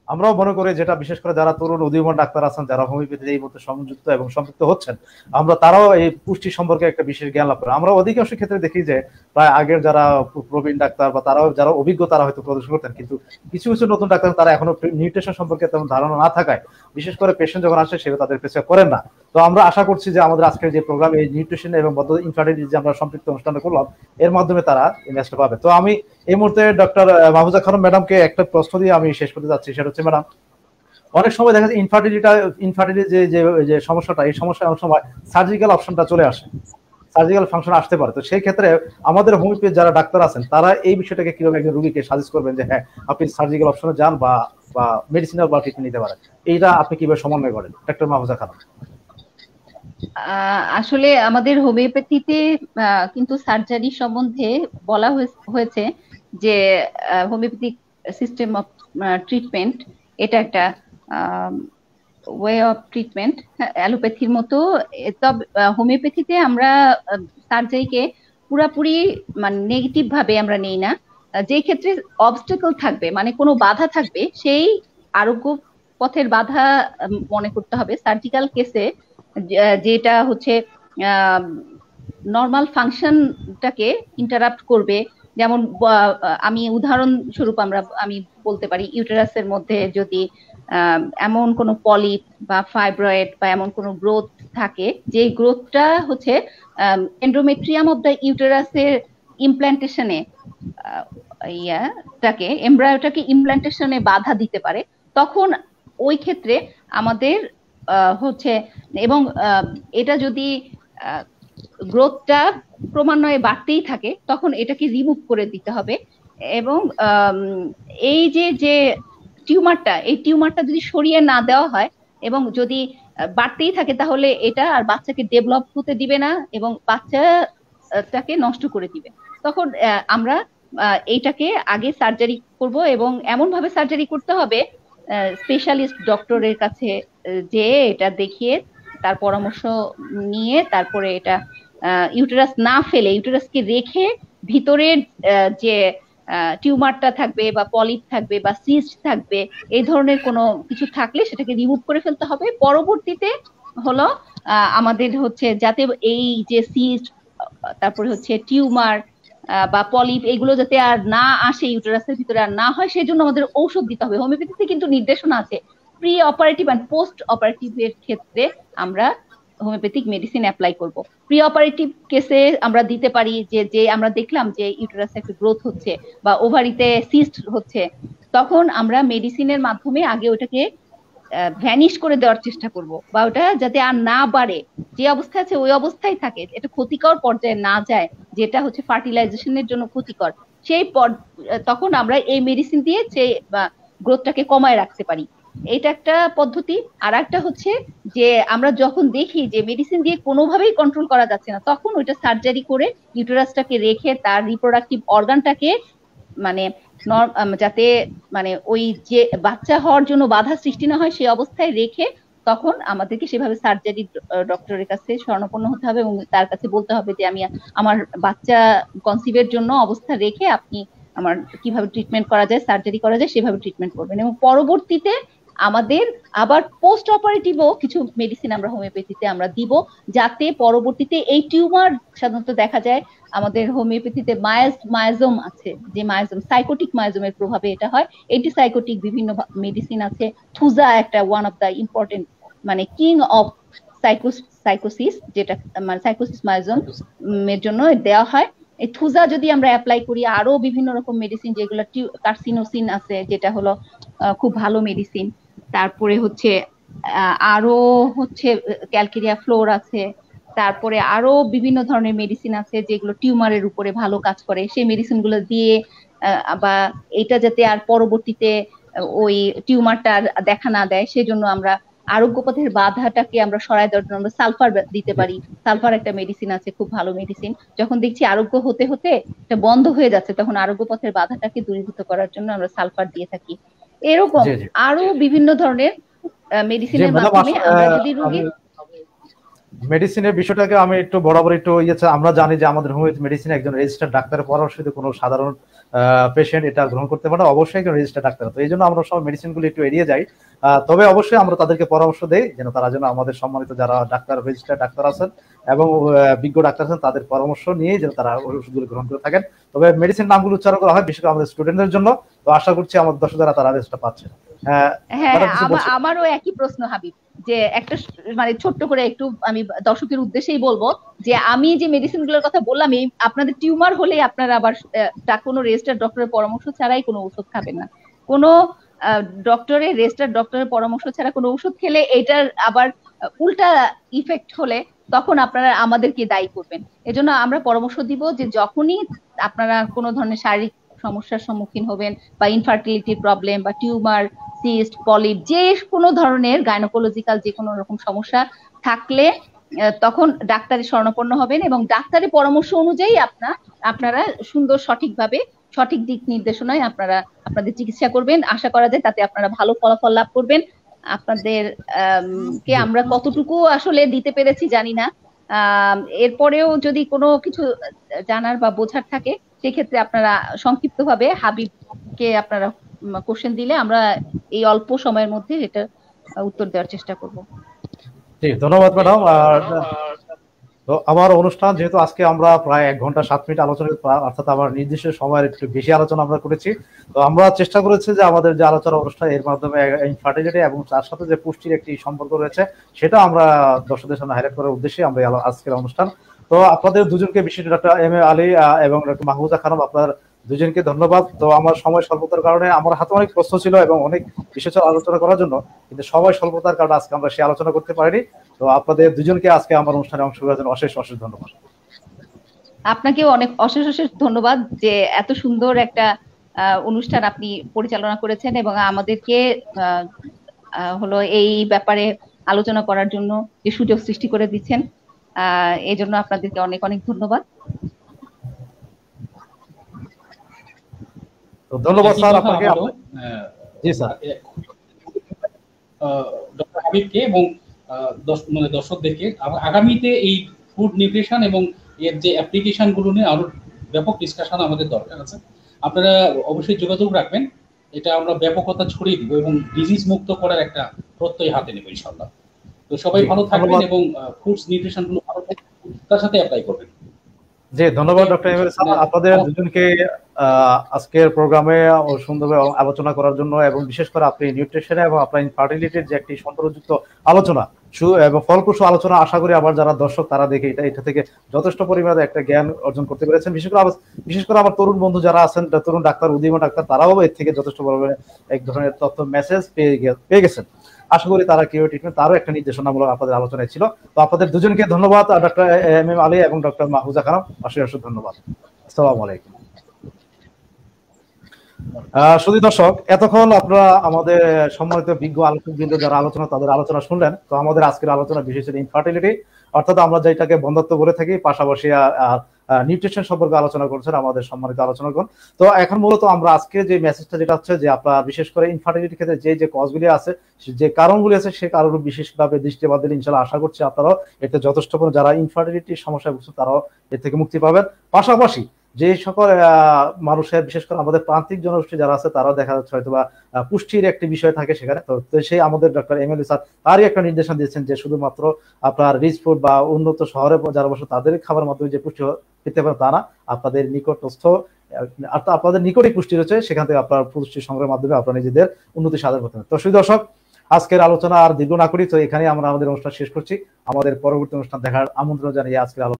S1: আমরাও মনে করি যেটা বিশেষ করে যারা তরুণ উদীয়মান ডাক্তার আছেন, যারা হোমিওপ্যাথি এই মধ্যে সংযুক্ত এবং সম্পৃক্ত হচ্ছেন, আমরা তারাও এই পুষ্টি সম্পর্কে একটা বিশেষ জ্ঞান লাভ করি। আমরা অধিকাংশ ক্ষেত্রে দেখি যে প্রায় আগের যারা প্রবীণ ডাক্তার বা তারাও যারা অভিজ্ঞ তারা হয়তো প্রদর্শন করতেন, কিন্তু কিছু কিছু নতুন ডাক্তার তারা এখনো নিউট্রিশন সম্পর্কে তেমন ধারণা না থাকায় বিশেষ করে পেশেন্ট যখন আসে সেটা তাদের প্রেসক্রাইব করেন না। তো আমরা আশা করছি যে আমাদের আজকের যে প্রোগ্রাম এই নিউট্রিশন এবং ইনফার্টিলিটি যে আমরা সম্পৃক্ত অনুষ্ঠানটা করলাম, এর মাধ্যমে তারা ইনভেস্ট পাবে। তো আমি এই মুহূর্তে ডক্টর মাহফুজা খানম ম্যাডামকে একটা প্রশ্ন দিয়ে আমি শেষ করতে যাচ্ছি, সেটা হচ্ছে ম্যাডাম, অনেক সময় দেখা যায় ইনফার্টিলিটি যে সমস্যাটা, এই সমস্যায় অনেক সময় সার্জিক্যাল অপশনটা চলে আসে, সার্জিক্যাল ফাংশন আসতে পারে। তো সেই ক্ষেত্রে আমাদের হোমিওপ্যাথি যারা ডাক্তার আছেন তারা এই বিষয়টাকে কিভাবে একজন রোগীকে সাজেস্ট করবেন যে হ্যাঁ আপনি সার্জিক্যাল অপশনে যান বা মেডিসিনাল বা ট্রিটমেন্ট নিতে পারেন, এইটা আপনি কিভাবে সমন্বয় করেন ডক্টর মাহফুজা খানম?
S3: আসলে আমাদের হোমিওপ্যাথিতে কিন্তু সার্জারি সম্বন্ধে বলা হয়েছে যে হোমিওপ্যাথিক সিস্টেম অফ ট্রিটমেন্ট এটা একটা ওয়ে অফ ট্রিটমেন্ট অ্যালোপ্যাথির মতো। তবে হোমিওপ্যাথিতে আমরা সার্জারিকে পুরাপুরি মানে নেগেটিভ ভাবে আমরা নেই না। যে ক্ষেত্রে অবস্টাকল থাকবে মানে কোনো বাধা থাকবে, সেই আরোগ্য পথের বাধা মনে করতে হবে। সার্জিক্যাল কেসে যেটা হচ্ছে নর্মাল ফাংশনটাকে ইন্টারাপ্ট করবে, যেমন আমি উদাহরণস্বরূপ আমি বলতে পারি ইউটেরাসের মধ্যে যদি এমন কোনো পলিপ বা ফাইব্রয়েড বা এমন কোনো গ্রোথ থাকে, যে গ্রোথটা হচ্ছে এন্ডোমেট্রিয়াম অফ দ্য ইউটেরাসের ইমপ্ল্যান্টেশনে এমব্রায়োটাকে ইমপ্ল্যান্টেশনে বাধা দিতে পারে, তখন ওই ক্ষেত্রে আমাদের হচ্ছে, এবং এটা যদি গ্রোথটা ক্রমান্বয়ে বাড়তেই থাকে তখন এটাকে রিমুভ করে দিতে হবে। এবং এই যে টিউমারটা, এই টিউমারটা যদি সরিয়ে না দেওয়া হয় এবং যদি বাড়তেই থাকে তাহলে এটা আর বাচ্চাকে ডেভেলপ হতে দিবে না এবং বাচ্চাটাকে নষ্ট করে দিবে। তখন আমরা এইটাকে আগে সার্জারি করব এবং এমন ভাবে সার্জারি করতে হবে স্পেশালিস্ট ডক্টরের কাছে যে এটা দেখিয়ে তার পরামর্শ নিয়ে তারপরে এটা ইউটেরাস না ফেলে ইউটেরাসকে রেখে ভিতরের যে টিউমারটা থাকবে বা পলিপ থাকবে বা সিস্ট থাকবে, এই ধরনের কোনো কিছু থাকলে সেটাকে রিমুভ করে ফেলতে হবে। পরবর্তীতে হলো আমাদের হচ্ছে যাতে এই যে সিস্ট তারপরে হচ্ছে টিউমার বা পলিপ এগুলো যাতে আর না আসে, ইউটেরাসের ভিতরে আর না হয়, সেই জন্য আমাদের ঔষধ দিতে হবে। হোমিওপ্যাথিতে কিন্তু নির্দেশনা আছে pre operative and post operative এর ক্ষেত্রে আমরা হোমিওপ্যাথিক মেডিসিন অ্যাপ্লাই করব। প্রি অপারেটিভ কেসে আমরা দিতে পারি যে আমরা দেখলাম যে ইউটেরাসে একটা গ্রোথ হচ্ছে বা ওভারিতে সিস্ট হচ্ছে, তখন আমরা মেডিসিনের মাধ্যমে আগে ওটাকে ভ্যানিশ করে দেওয়ার চেষ্টা করব, বা ওটা যাতে আর না বাড়ে, যে অবস্থায় আছে ওই অবস্থায় থাকে, এটা ক্ষতিকর পর্যায়ে না যায়, যেটা হচ্ছে ফার্টিলাইজেশনের জন্য ক্ষতিকর, সেই তখন আমরা এই মেডিসিন দিয়ে সেই গ্রোথটাকে কমায় রাখতে পারি। এটা একটা পদ্ধতি। আর একটা হচ্ছে যে আমরা যখন দেখি যে মেডিসিন দিয়ে কোনোভাবেই কন্ট্রোল করা যাচ্ছে না, তখন ওইটা সার্জারি করে ইউটেরাসটাকে রেখে তার রিপ্রোডাক্টিভ অর্গানটাকে মানে যাতে মানে ওই যে বাচ্চা হওয়ার জন্য বাধা সৃষ্টি না হয় সেই অবস্থায় রেখে তখন আমাদেরকে সেভাবে সার্জারি ডক্টরের কাছে শরণাপন্ন হতে হবে এবং তার কাছে বলতে হবে যে আমি আমার বাচ্চা কনসিভের জন্য অবস্থা রেখে আপনি আমার কিভাবে ট্রিটমেন্ট করা যায়, সার্জারি করা যায় সেভাবে ট্রিটমেন্ট করবেন। এবং পরবর্তীতে আমাদের আবার পোস্ট অপারেটিভও কিছু মেডিসিন আমরা হোমিওপ্যাথিতে আমরা দিব, যাতে পরবর্তীতে এই টিউমার সাধারণত দেখা যায় আমাদের হোমিওপ্যাথিতে মায়াজম আছে, যে মায়াজম সাইকোটিক মায়াজমের প্রভাবে এটা হয়। এন্টিসাইকোটিক বিভিন্ন মেডিসিন আছে। থুজা একটা ওয়ান অফ দা ইম্পর্টেন্ট, মানে কিং অফ সাইকোসিস, যেটা মানে সাইকোসিস মায়াজম এর জন্য দেওয়া হয়। এই থুজা যদি আমরা অ্যাপ্লাই করি, আরো বিভিন্ন রকম মেডিসিন যেগুলো কার্সিনোসিন আছে, যেটা হলো খুব ভালো মেডিসিন। তারপরে হচ্ছে আরো হচ্ছে ক্যালকেরিয়া ফ্লোর আছে। তারপরে আরো বিভিন্ন ধরনের মেডিসিন আছে যেগুলো টিউমারের উপরে ভালো কাজ করে। সেই মেডিসিন গুলো দিয়ে বা এটা যাতে আর পরবর্তীতে ওই টিউমারটা দেখা না দেয়, সেজন্য আমরা আরোগ্য পথের বাধাটাকে আমরা সরায় দেওয়ার জন্য আমরা সালফার দিতে পারি। সালফার একটা মেডিসিন আছে, খুব ভালো মেডিসিন। যখন দেখছি আরোগ্য হতে হতে এটা বন্ধ হয়ে যাচ্ছে, তখন আরোগ্য পথের বাধাটাকে দূরীভূত করার জন্য আমরা সালফার দিয়ে থাকি। এরকম আরো বিভিন্ন ধরনের মেডিসিনের মাধ্যমে আমরা যদি রোগী
S1: মেডিসিনের বিষয়টাকে আমি একটু বরাবর একটু আমরা জানি যে আমাদের হোমিওপ্যাথি মেডিসিন একজন রেজিস্টার্ড ডাক্তারের পরামর্শে কোনো সাধারণ পেশেন্ট এটা গ্রহণ করতে পারে, অবশ্যই একজন রেজিস্টার্ড ডাক্তার। তো এই জন্য আমরা সব মেডিসিনগুলো একটু এড়িয়ে যাই। তবে অবশ্যই আমরা তাদেরকে পরামর্শ দেই যেন তারা যেন আমাদের সম্মানিত যারা ডাক্তার, রেজিস্টার্ড ডাক্তার আছেন এবং বিজ্ঞ ডাক্তার আছেন, তাদের পরামর্শ নিয়ে যেন তারা ওষুধগুলো গ্রহণ করে থাকেন। তবে মেডিসিন নামগুলো উচ্চারণ করা হয় বিশেষ করে আমাদের স্টুডেন্টদের জন্য। তো আশা করছি আমাদের দর্শকরা তারা রেজিস্টার পাচ্ছে।
S3: হ্যাঁ, আমারও একই প্রশ্ন হাবিব, যে একটা মানে ছোট্ট করে একটু আমি দর্শকের উদ্দেশ্যেই বলবো যে আমি যে মেডিসিন গুলোর কথা বললাম, এই আপনাদের টিউমার হলে আপনারা আবার কোনো রেজিস্টার্ড ডক্টরের পরামর্শ ছাড়াই কোনো ওষুধ খাবেন না। কোনো রেজিস্টার্ড ডক্টরের পরামর্শ ছাড়া কোনো ওষুধ খেলে এটার আবার উল্টা ইফেক্ট হলে তখন আপনারা আমাদেরকে দায়ী করবেন। এজন্য আমরা পরামর্শ দিব যে যখনই আপনারা কোনো ধরনের শারীরিক সমস্যার সম্মুখীন হবেন বা ইনফার্টিলিটির প্রবলেম বা টিউমার, সিস্ট, পলিপ, যে কোনো ধরনের গাইনোকোলজিক্যাল যে কোনো রকম সমস্যা থাকলে তখন ডাক্তারের শরণাপন্ন হবেন এবং ডাক্তারের পরামর্শ অনুযায়ী আপনারা সুন্দর সঠিকভাবে সঠিক দিক নির্দেশনায় আপনারা আপনাদের চিকিৎসা করবেন। আশা করা যায় তাতে আপনারা ভালো ফলাফল লাভ করবেন। আপনাদের কে আমরা কতটুকু আসলে দিতে পেরেছি জানি না। এরপরেও যদি কোনো কিছু জানার বা বোঝার থাকে সেক্ষেত্রে আপনারা সংক্ষিপ্তভাবে হাবিবকে আপনারা কোশ্চেন দিলে আমরা এই অল্প সময়ের মধ্যে এটা উত্তর দেওয়ার চেষ্টা করব।
S1: জি, ধন্যবাদ ম্যাডাম। তো আমার অনুষ্ঠান যেহেতু আজকে আমরা প্রায় 1 ঘন্টা 7 মিনিট আলোচনা, অর্থাৎ আমার নির্দিষ্ট সময়ের একটু বেশি আলোচনা আমরা করেছি। তো আমরা চেষ্টা করেছি যে আমাদের যে আলোচনা অনুষ্ঠান এর মাধ্যমে ইনফার্টিলিটি এবং তার সাথে যে পুষ্টির একটি সম্পর্ক রয়েছে সেটা আমরা দর্শকদের সামনে হাইলাইট করার উদ্দেশ্যে আমরা আজকের অনুষ্ঠান। তো আপনাদের দুজনকে, বিশেষ ডক্টর এম এ আলী এবং ডক্টর মাহফুজা খানম, আপনার দুজনকে ধন্যবাদ। তো আমার সময় স্বল্পতার কারণে আমার হাতে অনেক প্রশ্ন ছিল এবং অনেক বিষয় আলোচনা করার জন্য, কিন্তু সময় স্বল্পতার কারণে আজকে আমরা সে আলোচনা করতে পারিনি। তো আপনাদের দুজনকে আজকে আমার অনুষ্ঠানে অংশগ্রহণের জন্য অশেষ অশেষ ধন্যবাদ।
S3: আপনাকেও অনেক অশেষ অশেষ ধন্যবাদ যে এত সুন্দর একটা অনুষ্ঠান আপনি পরিচালনা করেছেন এবং আমাদেরকে হলো এই ব্যাপারে আলোচনা করার জন্য যে সুযোগ সৃষ্টি করে দিচ্ছেন, এই জন্য আপনাদেরকে অনেক অনেক ধন্যবাদ।
S1: তো ধন্যবাদ স্যার আপনাকে। জি স্যার,
S2: ডক্টর হাবিবকে এবং দর্শকদেরকে আগামীতে এই ফুড নিউট্রিশন এবং এর যে অ্যাপ্লিকেশন গুলো নিয়ে আরো ব্যাপক ডিসকাশন আমাদের দরকার আছে। আপনারা অবশ্যই যোগাযোগ রাখবেন, এটা আমরা ব্যাপকতা ছড়িয়ে দিব এবং ডিজিজ মুক্ত করার একটা প্রত্যয় হাতে নেব ইনশাআল্লাহ। তো সবাই ভালো থাকবেন এবং ফুডস নিউট্রিশন গুলো ভালো তার সাথে অ্যাপ্লাই করবেন।
S1: জি, ধন্যবাদ ডক্টর এম এ স্যার আপনাদের দুজনকে আজকের প্রোগ্রামে সুন্দরভাবে আলোচনা করার জন্য, এবং বিশেষ করে আপনি নিউট্রিশন এবং আপনার ইনফার্টিলিটির যে একটি সম্পর্কযুক্ত আলোচনা এবং ফলপ্রসূ আলোচনা, আশা করি আবার যারা দর্শক তারা দেখে এটা থেকে যথেষ্ট পরিমাণে একটা জ্ঞান অর্জন করতে পেরেছেন। বিশেষ করে আমার তরুণ বন্ধু যারা আছেন, তরুণ ডাক্তার, উদীয়মান ডাক্তার, তারাও এর থেকে যথেষ্ট পরিমাণে এক ধরনের তথ্য মেসেজ পেয়ে গেছেন। আশা করি তারা কেউ ট্রিটমেন্ট তারও একটা নির্দেশনামূলক আপনাদের আলোচনায় ছিল। তো আপনাদের দুজনকে ধন্যবাদ, ডক্টর এম এম আলী এবং ডক্টর মাহফুজা খানম, অশেষ অশেষ ধন্যবাদ। আসসালামু আলাইকুম। শুধু দর্শক, এতক্ষণ আপনারা আমাদের সম্মানিত বিজ্ঞ আলোচকবৃন্দ যারা আলোচনা, তাদের আলোচনা শুনলেন। তো আমাদের আজকের আলোচনা বিশেষ ছিল ইনফার্টিলিটি, অর্থাৎ আমরা যেটাকে বন্ধ্যত্ব বলে থাকি, পাশাপাশি নিউট্রিশন সম্পর্কে আলোচনা করছেন আমাদের সম্মানিত আলোচনাগণ। তো এখন মূলত আমরা আজকে যে মেসেজটা যেটা হচ্ছে যে আপনার বিশেষ করে ইনফার্টিলিটির ক্ষেত্রে যে কজগুলি আছে, যে কারণগুলি আছে, সে কারণ বিশেষভাবে দৃষ্টিপাত দিলে ইনশাআল্লাহ আশা করছি আপনারাও এতে যথেষ্ট যারা ইনফার্টিলিটির সমস্যায় ভুগছেন তারাও এর থেকে মুক্তি পাবেন। পাশাপাশি যে সকল মানুষের, বিশেষ করে আমাদের প্রান্তিক জনগোষ্ঠী যারা আছে, তারা দেখা যাচ্ছে হয়তো বা পুষ্টির একটি বিষয় থাকে সেখানে। তো সেই আমাদের ডক্টর এমএলএ স্যার তারই একটা নির্দেশনা দিয়েছেন যে শুধুমাত্র আপনার রিচ ফুড বা উন্নত শহরে যারা বসে তাদের খাবার মাধ্যমে যে পুষ্টি পেতে পারে তা না, আপনাদের নিকটস্থ আপনাদের নিকটই পুষ্টি রয়েছে, সেখান থেকে আপনার পুষ্টি সংগ্রহের মাধ্যমে আপনার নিজেদের উন্নতি সাধন করতে হবে। তো সুধী দর্শক, আজকের আলোচনা আর দীর্ঘ না করি, তো এখানে আমরা আমাদের অনুষ্ঠান শেষ করছি। আমাদের পরবর্তী অনুষ্ঠান দেখার আমন্ত্রণ জানিয়ে আজকের আলোচনা